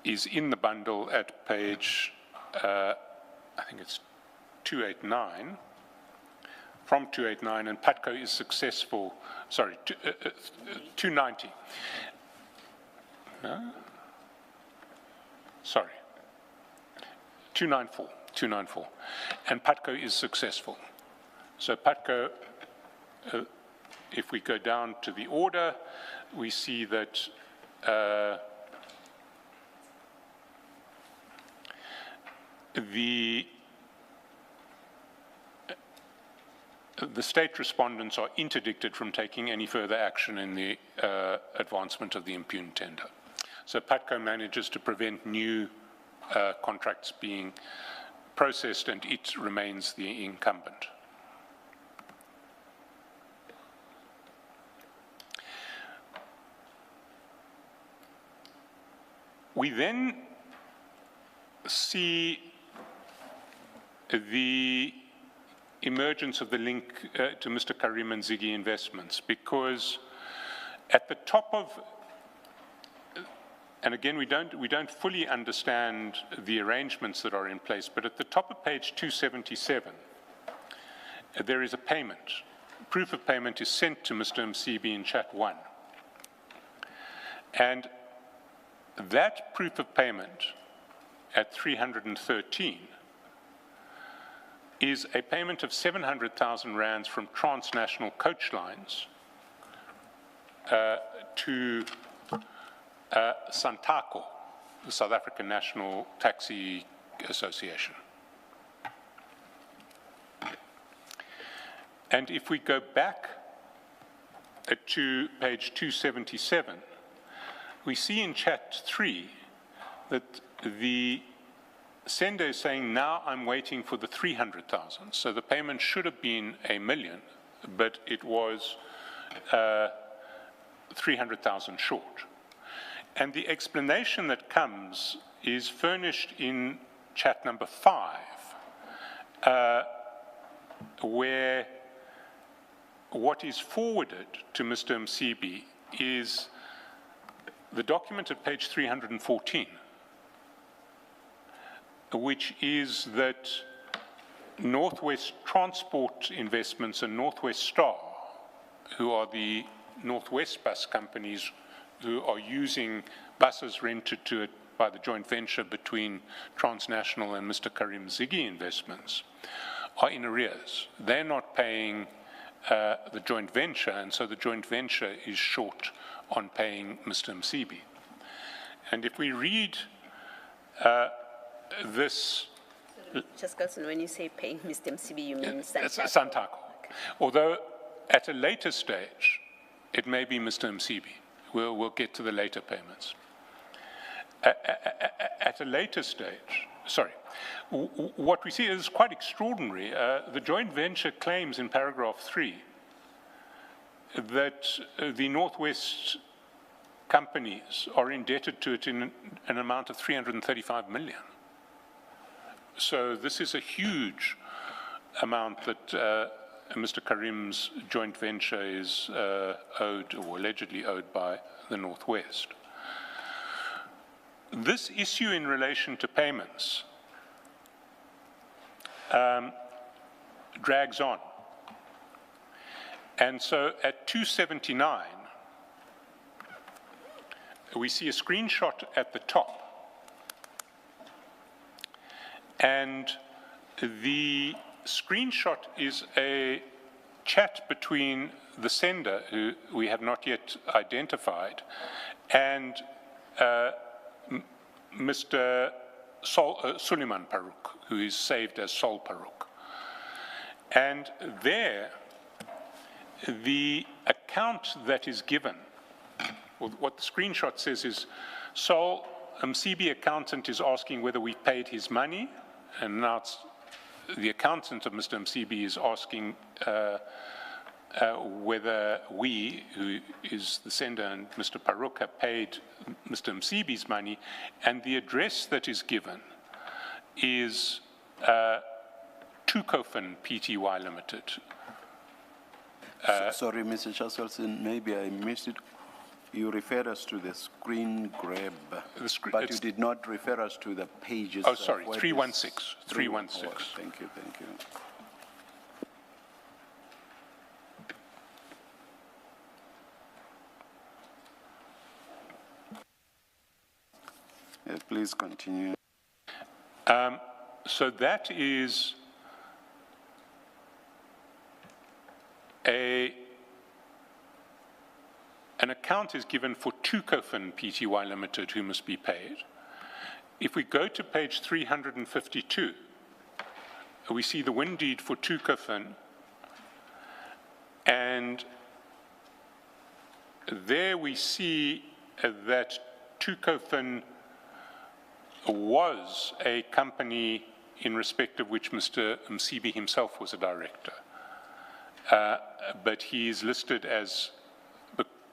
is in the bundle at page, I think it's 289, from 289, and PATCO is successful, sorry, 290. No? Sorry, 294, and PATCO is successful. So PATCO, if we go down to the order, we see that the state respondents are interdicted from taking any further action in the advancement of the impugned tender. So PATCO manages to prevent new contracts being processed, and it remains the incumbent. We then see the emergence of the link to Mr. Karim and Ziggy Investments, because at the top of, and again, we don't fully understand the arrangements that are in place, but at the top of page 277, there is a payment. Proof of payment is sent to Mr. Msibi in chat 1. And that proof of payment at 313 is a payment of 700,000 rands from transnational coach lines to Santaco, the South African National Taxi Association. And if we go back to page 277, we see in chat 3 that the sender is saying, now I'm waiting for the 300,000. So the payment should have been $1 million, but it was 300,000 short. And the explanation that comes is furnished in chat number 5, where what is forwarded to Mr. Msibi is the document at page 314, which is that Northwest Transport Investments and Northwest Star, who are the Northwest bus companies who are using buses rented to it by the joint venture between Transnational and Mr. Karim Ziggy Investments, are in arrears. They're not paying the joint venture, and so the joint venture is short on paying Mr. Msibi. And if we read this... Just Gerson, when you say paying Mr. Msibi, you mean Santaco? Santaco. Okay. Although at a later stage, it may be Mr. Msibi. We'll get to the later payments. At a later stage, sorry, what we see is quite extraordinary. The joint venture claims in paragraph 3 that the Northwest companies are indebted to it in an amount of 335 million. So this is a huge amount that Mr. Karim's joint venture is owed, or allegedly owed, by the Northwest. This issue in relation to payments drags on. And so at 279, we see a screenshot at the top. And the screenshot is a chat between the sender, who we have not yet identified, and Mr. Suleiman Parouk, who is saved as Sol Parouk. And there, the account that is given, well, what the screenshot says is, Sol, Msibi accountant is asking whether we paid his money, and now it's the accountant of Mr. Msibi is asking whether we, who is the sender, and Mr. Parouk have paid Mr. Msibi's money, and the address that is given is Tukofin Pty Limited. Sorry, Mr. Chaswelson, maybe I missed it. You referred us to the screen grab, but you did not refer us to the pages. Oh, sorry, 316. 316. Thank you, thank you. Yes, please continue. So that is an account is given for Tukofin Pty Limited, who must be paid. If we go to page 352, we see the win deed for Tukofin, and there we see that Tukofin was a company in respect of which Mr. Msibi himself was a director, but he is listed as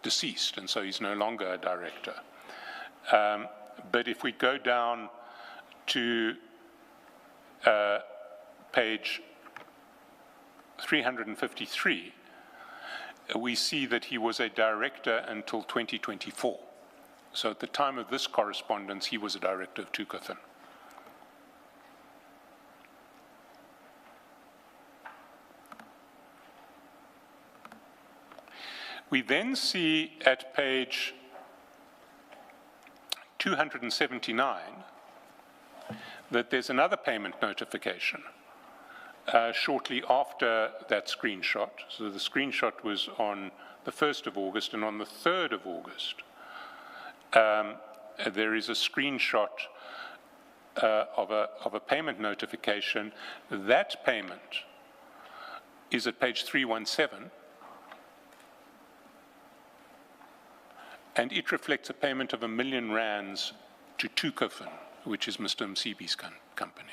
deceased, and so he's no longer a director. But if we go down to page 353, we see that he was a director until 2024. So at the time of this correspondence, he was a director of Tukafin. We then see at page 279 that there's another payment notification shortly after that screenshot. So the screenshot was on the 1st of August, and on the 3rd of August, there is a screenshot of a payment notification. That payment is at page 317, and it reflects a payment of R1 million to Tukafin, which is Mr. Msibi's company.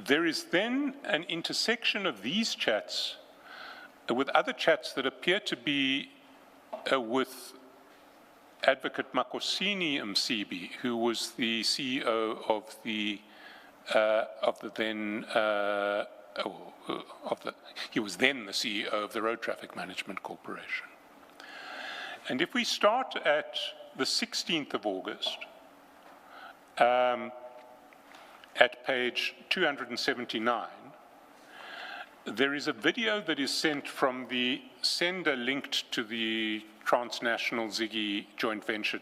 There is then an intersection of these chats with other chats that appear to be with Advocate Makosini Msibi, who was the CEO of the he was then the CEO of the Road Traffic Management Corporation. And if we start at the 16th of August, at page 279, there is a video that is sent from the sender linked to the transnational Ziggy joint venture.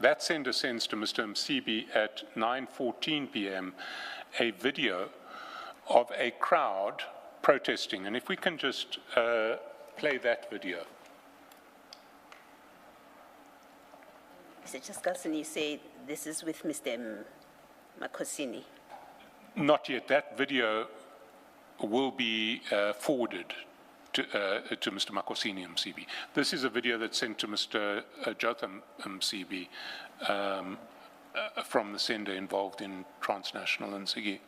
That sender sends to Mr. Msibi at 9:14 p.m. a video of a crowd protesting. And if we can just play that video. Mr. Chaskasen, you say this is with Mr. Makosini? Not yet. That video will be forwarded to Mr. Makosini Msibi. This is a video that's sent to Mr. Jotham Msibi from the sender involved in transnational and Ziggy.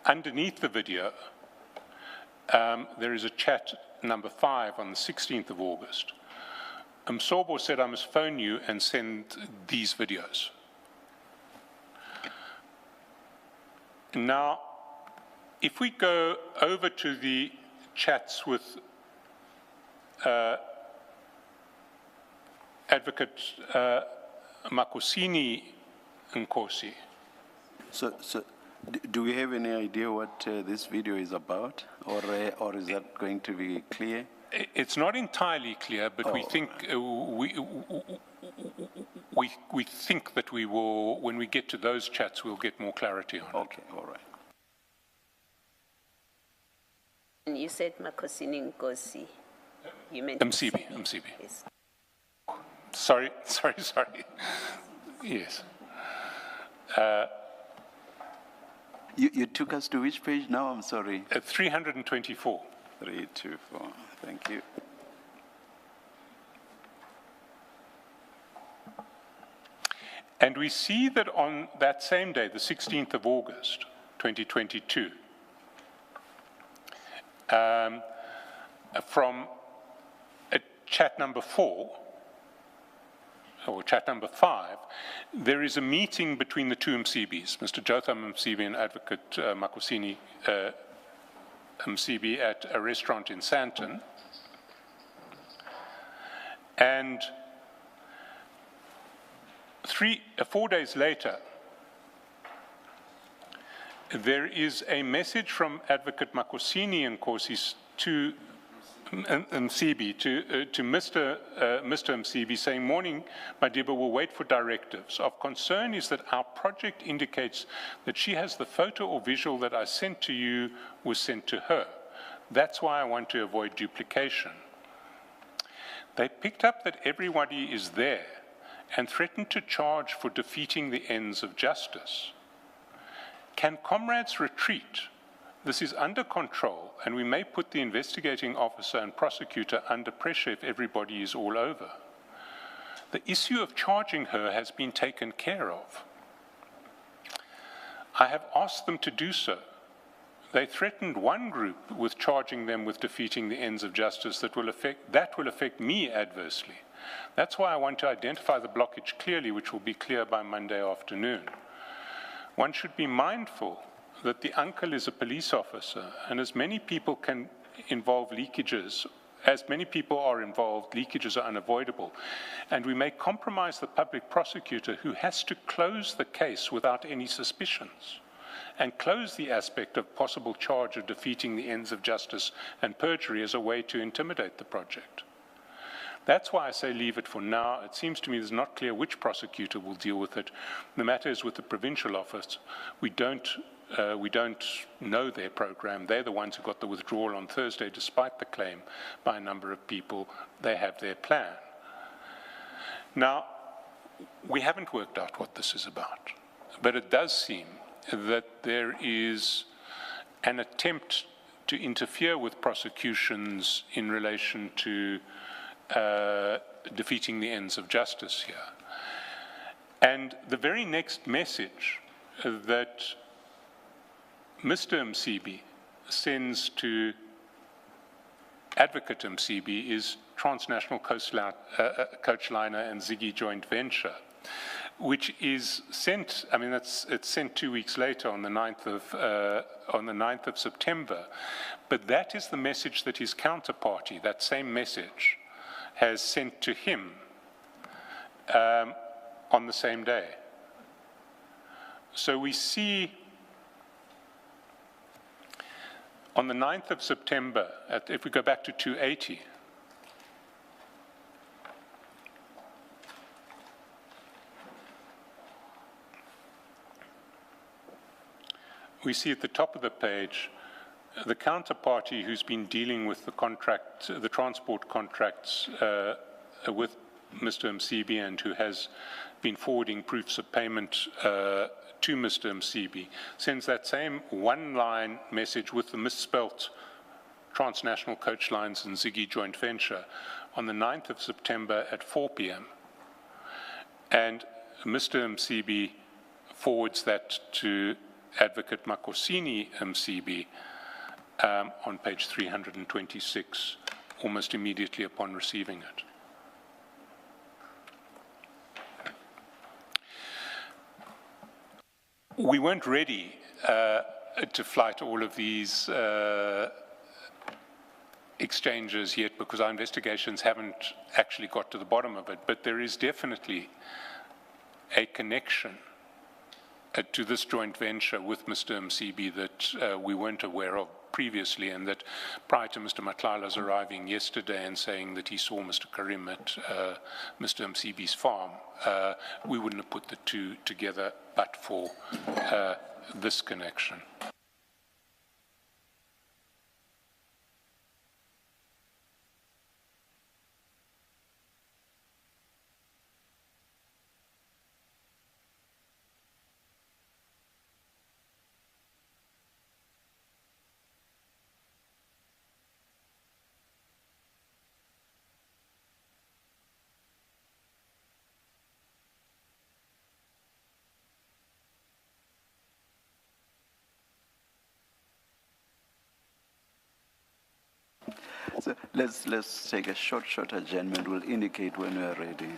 Underneath the video, there is a chat number 5 on the 16th of August. Msobo said, I must phone you and send these videos. Now, if we go over to the chats with Advocate Makosini Nkosi. So do we have any idea what this video is about, or is that going to be clear? It's not entirely clear, but we think we think that we will, when we get to those chats, we'll get more clarity on it. Okay, all right. And you said Makosini Nkosi. You meant Msibi. Yes. Sorry. Yes. You took us to which page now? I'm sorry. 324. 324. Thank you. And we see that on that same day, the 16th of August, 2022, from chat number 4, or chat number 5, there is a meeting between the two Mcibis, Mr. Jotham Mcibi and Advocate Makosini Mcibi, at a restaurant in Sandton. And 4 days later, there is a message from Advocate Makosini and Nkosi to Mcibi, to Mr. Mcibi, saying, "Morning, Madiba, we'll wait for directives. Of concern is that our project indicates that she has the photo or visual that I sent to you was sent to her. That's why I want to avoid duplication." They picked up that everybody is there and threatened to charge for defeating the ends of justice. Can comrades retreat? This is under control, and we may put the investigating officer and prosecutor under pressure if everybody is all over. The issue of charging her has been taken care of. I have asked them to do so. They threatened one group with charging them with defeating the ends of justice that will affect me adversely. That's why I want to identify the blockage clearly, which will be clear by Monday afternoon. One should be mindful that the uncle is a police officer, and as many people can involve leakages, as many people are involved, leakages are unavoidable. And we may compromise the public prosecutor who has to close the case without any suspicions and close the aspect of possible charge of defeating the ends of justice and perjury as a way to intimidate the project. That's why I say leave it for now. It seems to me it's not clear which prosecutor will deal with it. The matter is with the provincial office. We don't know their program. They're the ones who got the withdrawal on Thursday, despite the claim by a number of people. They have their plan. Now, we haven't worked out what this is about, but it does seem that there is an attempt to interfere with prosecutions in relation to defeating the ends of justice here. And the very next message that Mr. Mcibi sends to Advocate Mcibi is Transnational Coachliner and Ziggy joint venture, which is sent, I mean, it's sent 2 weeks later on the 9th of September. But that is the message that his counterparty, that same message, has sent to him on the same day. So we see on the 9th of September, if we go back to 280, we see at the top of the page the counterparty who's been dealing with the transport contracts with Mr. Mcibi and who has been forwarding proofs of payment to Mr. Mcibi, sends that same one-line message with the misspelt Transnational Coach Lines and Ziggy joint venture on the 9th of September at 4 p.m. And Mr. Mcibi forwards that to Advocate Makosini Mcibi on page 326, almost immediately upon receiving it. We weren't ready to flight all of these exchanges yet because our investigations haven't actually got to the bottom of it, but there is definitely a connection to this joint venture with Mr. Mcibi that we weren't aware of previously, and that prior to Mr. Matlala's arriving yesterday and saying that he saw Mr. Karim at Mr. Mcibi's farm, we wouldn't have put the two together but for this connection. So let's take a short adjournment. We'll indicate when we are ready.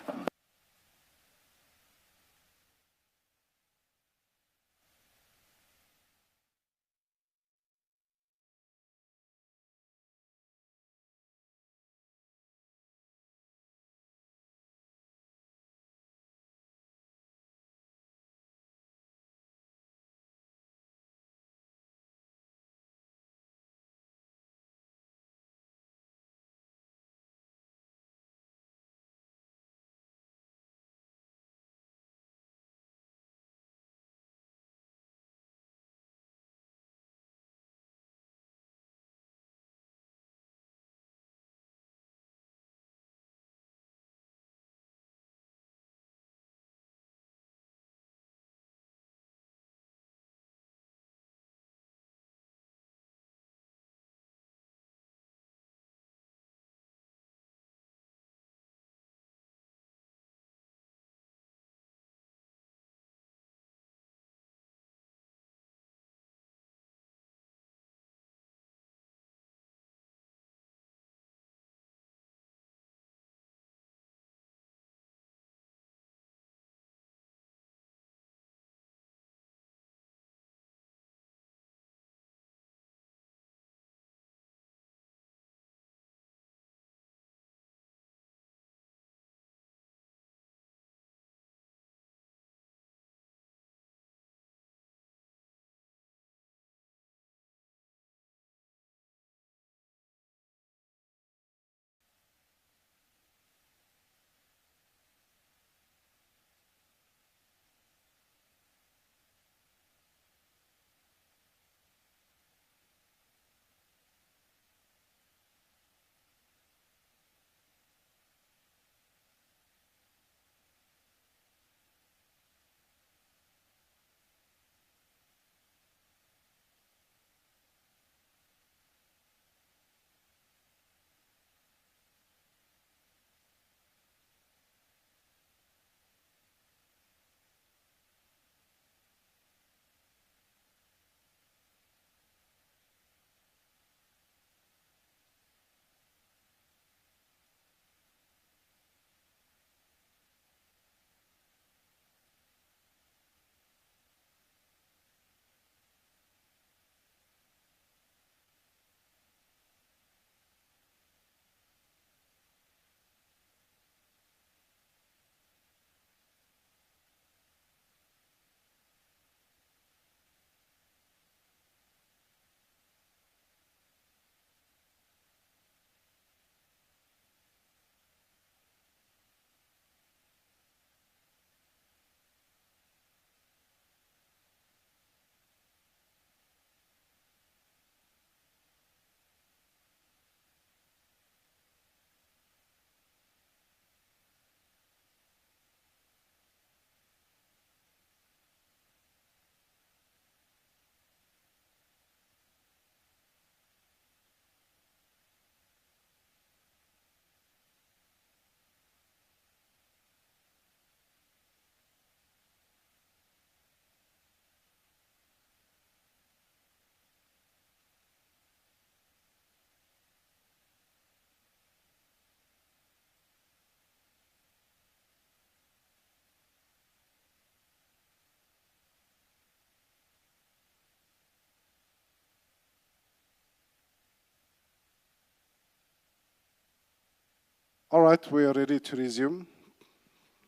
All right, we are ready to resume.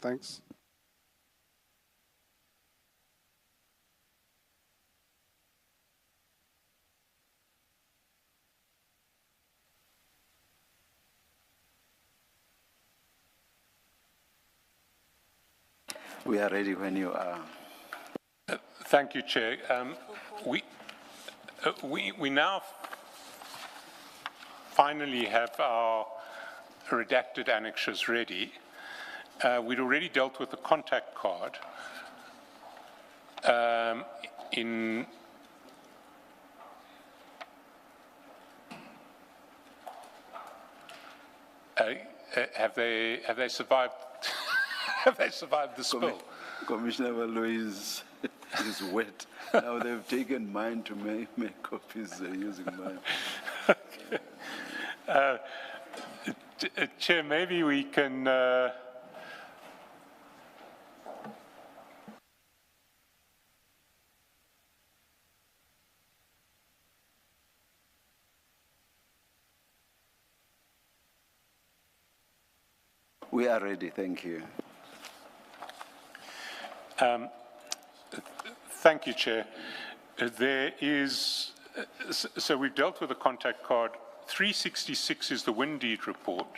Thanks. We are ready when you are. Thank you, Chair. We now finally have our redacted annexures ready. We'd already dealt with the contact card. Have they survived? Have they survived the spill? Commissioner Valo is wet. Now they've taken mine to make copies using mine. Chair, maybe we can, We are ready, thank you. thank you, Chair. There is, so we've dealt with the contact card. 366 is the wind deed report.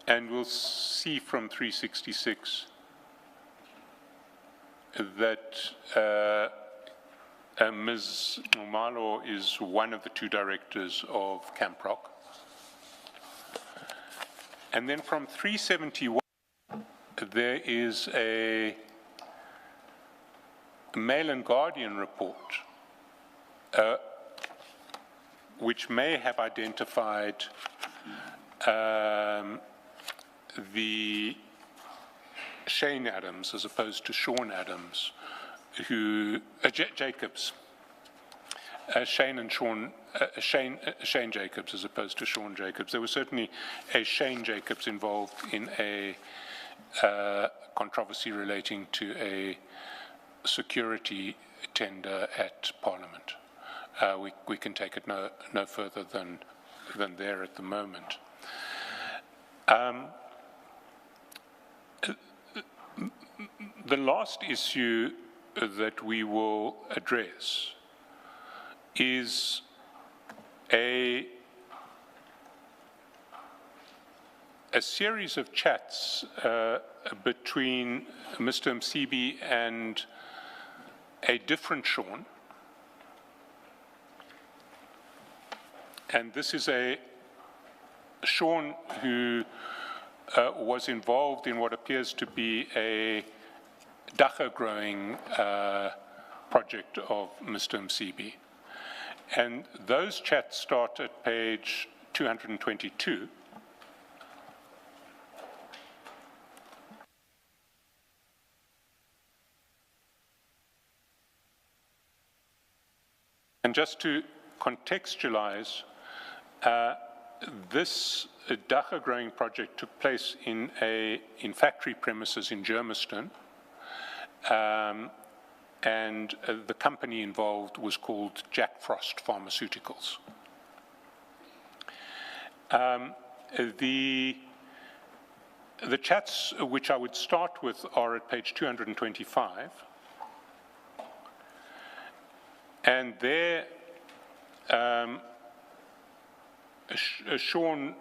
And we'll see from 366 that Ms. Nomalo is one of the two directors of Camp Rock. And then from 371, there is a Mail and Guardian report, which may have identified the Shane Adams as opposed to Sean Adams, who Jacobs, Shane and Sean, Shane Jacobs as opposed to Sean Jacobs. There was certainly a Shane Jacobs involved in a controversy relating to a security tender at Parliament. We can take it no further than there at the moment. The last issue that we will address is a series of chats between Mr. Msibi and a different Sean. And this is a Sean who was involved in what appears to be a dacha growing project of Mr. Msibi. And those chats start at page 222. And just to contextualize, this dacha growing project took place in factory premises in Germiston, and the company involved was called Jack Frost Pharmaceuticals. The chats which I would start with are at page 225, and there Sean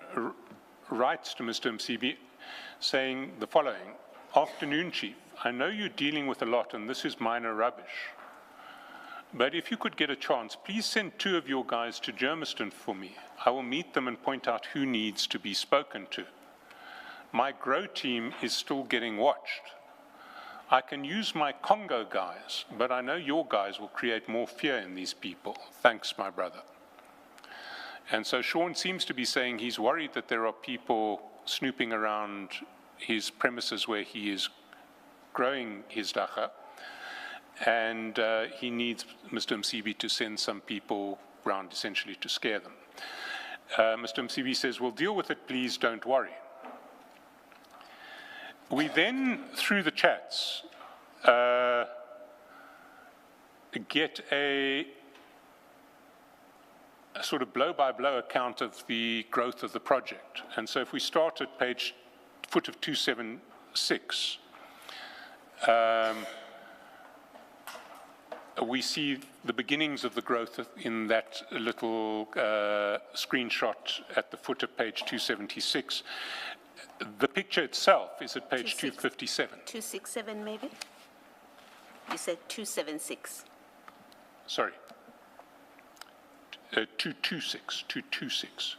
writes to Mr. Msibi saying the following: "Afternoon, Chief. I know you're dealing with a lot and this is minor rubbish, but if you could get a chance, please send 2 of your guys to Germiston for me. I will meet them and point out who needs to be spoken to. My grow team is still getting watched. I can use my Congo guys, but I know your guys will create more fear in these people. Thanks, my brother." And so Sean seems to be saying he's worried that there are people snooping around his premises where he is growing his dacha, and he needs Mr. Msibi to send some people round essentially to scare them. Mr. Msibi says, "We'll deal with it, please, don't worry." We then, through the chats, get a sort of blow-by-blow account of the growth of the project. And so if we start at foot of 276, we see the beginnings of the growth in that little screenshot at the foot of page 276. The picture itself is at page 257. 267 maybe? You said 276. Sorry. 226, 226.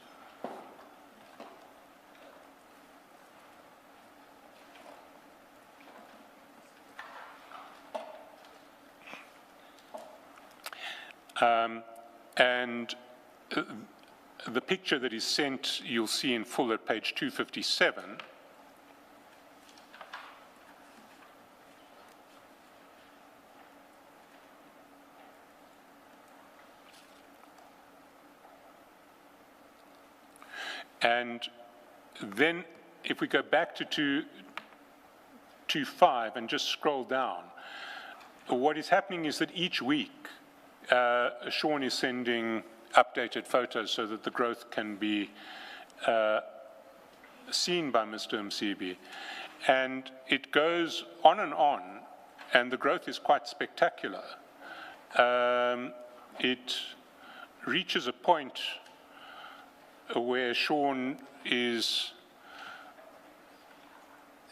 And the picture that is sent, you'll see in full at page 257. And then if we go back to 2.5 and just scroll down, what is happening is that each week, Sean is sending updated photos so that the growth can be seen by Mr. Msibi. And it goes on, and the growth is quite spectacular. It reaches a point where Sean is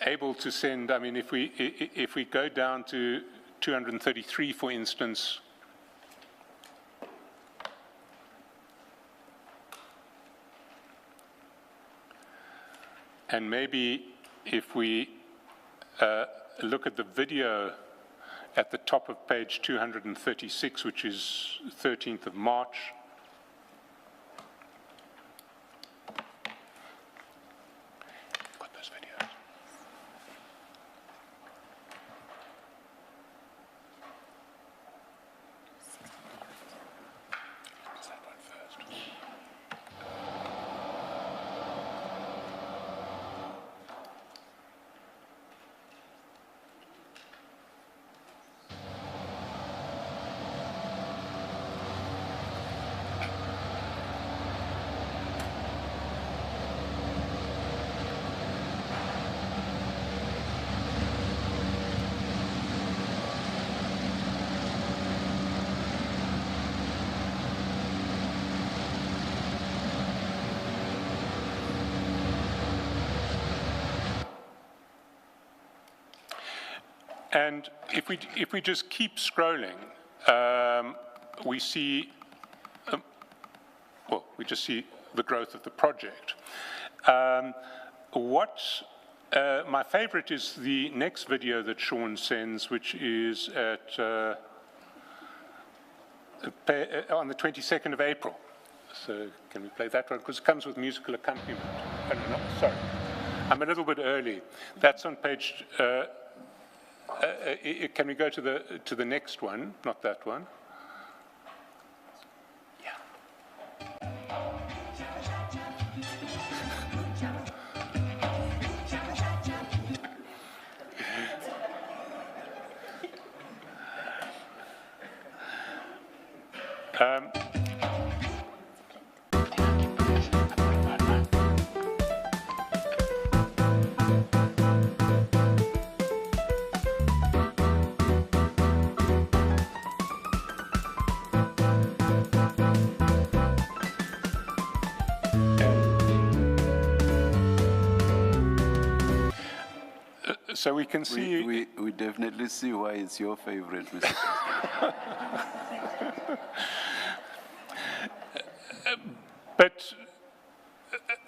able to send, I mean, if we go down to 233, for instance, and maybe if we look at the video at the top of page 236, which is 13th of March, got those videos. Is that one first? And if we just keep scrolling, we see, well, we just see the growth of the project. My favorite is the next video that Sean sends, which is at, on the 22nd of April. So can we play that one? Because it comes with musical accompaniment. Oh, no, sorry. I'm a little bit early. That's on page, can we go to the next one, not that one? Yeah. So we can see... We definitely see why it's your favorite, Mr. But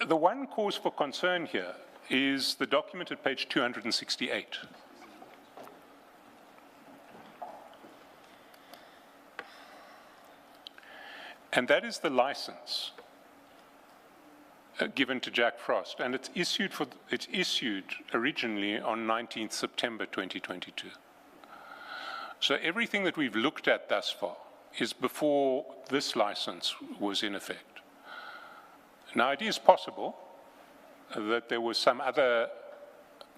the one cause for concern here is the document at page 268. And that is the license given to Jack Frost, and it's issued originally on 19th September 2022. So everything that we've looked at thus far is before this license was in effect. Now, it is possible that there was some other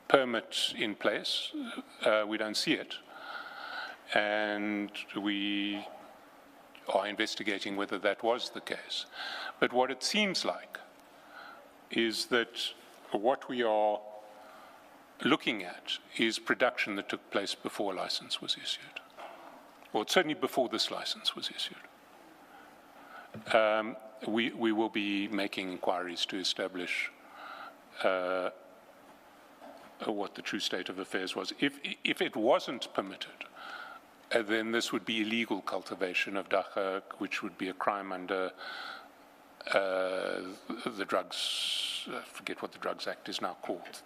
permit in place. We don't see it, and we are investigating whether that was the case. But what it seems like is that what we are looking at is production that took place before a license was issued, or certainly before this license was issued. We will be making inquiries to establish what the true state of affairs was. If it wasn't permitted, then this would be illegal cultivation of dagga, which would be a crime under the drugs, I forget what the Drugs Act is now called,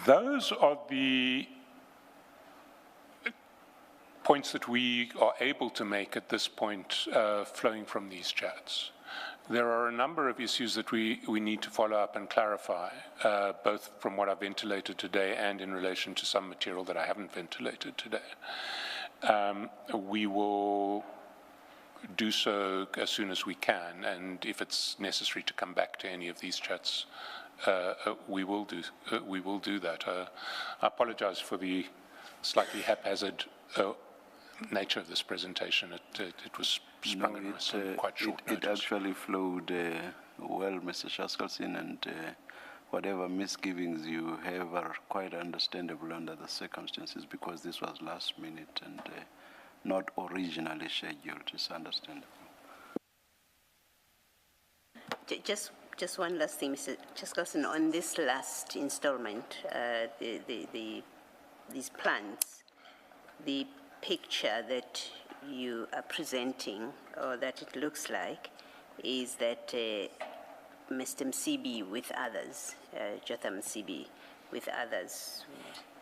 those are the points that we are able to make at this point flowing from these chats. There are a number of issues that we need to follow up and clarify, both from what I've ventilated today and in relation to some material that I haven't ventilated today. We will do so as soon as we can, and if it's necessary to come back to any of these chats, we will do that. I apologize for the slightly haphazard nature of this presentation. It was sprung on us on quite short It notice. actually flowed well, Mr. Shaskalsin, and whatever misgivings you have are quite understandable under the circumstances, because this was last minute and not originally scheduled. It's understandable. Just one last thing, Mr. Shaskalsin, on this last installment, these plans, the picture that you are presenting, or that it looks like, is that Mr. Msibi with others, Jotham Msibi with others,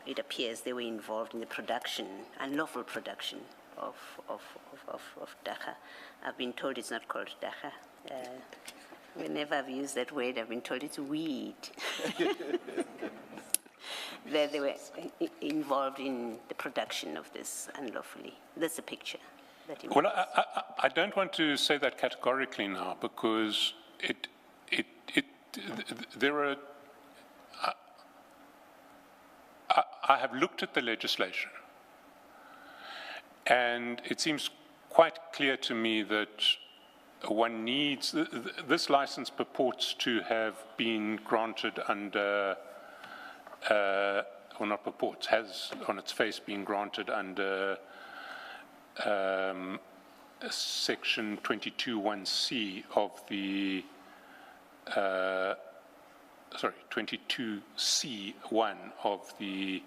it appears they were involved in the production, unlawful production of dagga. I've been told it's not called dagga. Whenever I've used that word, I've been told it's weed. That they were involved in the production of this unlawfully. That's the picture that you Well, I don't want to say that categorically now, because there are. I have looked at the legislation, and it seems quite clear to me that one needs, this license purports to have been granted under, or not purports, has on its face been granted under section 22(1)(c) of the, 22(c)(1) of the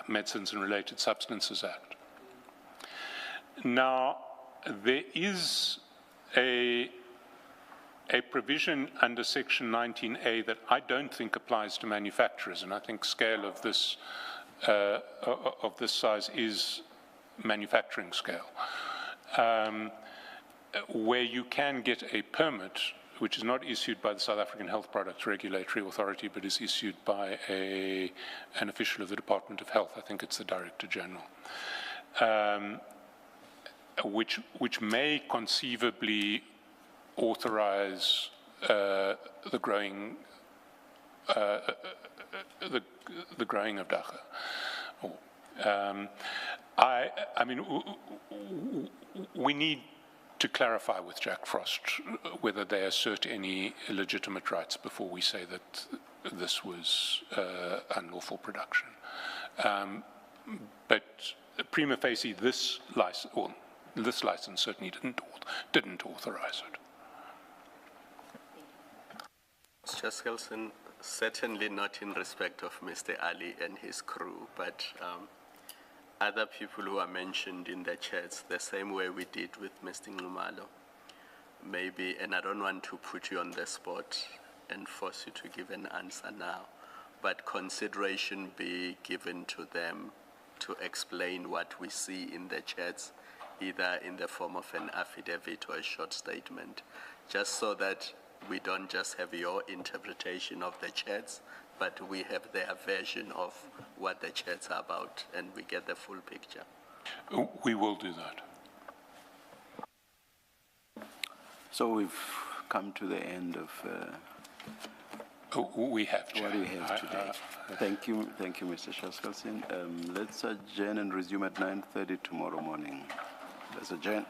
Medicines and Related Substances Act. Now, there is a provision under section 19A that I don't think applies to manufacturers, and I think scale of this size is manufacturing scale, where you can get a permit which is not issued by the South African Health Products Regulatory Authority, but is issued by an official of the Department of Health. I think it's the Director General, which may conceivably authorize the growing of dagga. I mean, we need to clarify with Jack Frost whether they assert any legitimate rights before we say that this was unlawful production. But prima facie, this license certainly didn't authorize it. Mr. Skelson, certainly not in respect of Mr. Ali and his crew, but other people who are mentioned in the chats, the same way we did with Mr. Ngumalo, maybe, and I don't want to put you on the spot and force you to give an answer now, but consideration be given to them to explain what we see in the chats, either in the form of an affidavit or a short statement, just so that we don't just have your interpretation of the chats, but we have their version of what the chats are about, and we get the full picture. We will do that. So we've come to the end of We have, Chair. what we have today. Thank you, Mr. Shaskalsin. Let's adjourn and resume at 9:30 tomorrow morning. Let's adjourn.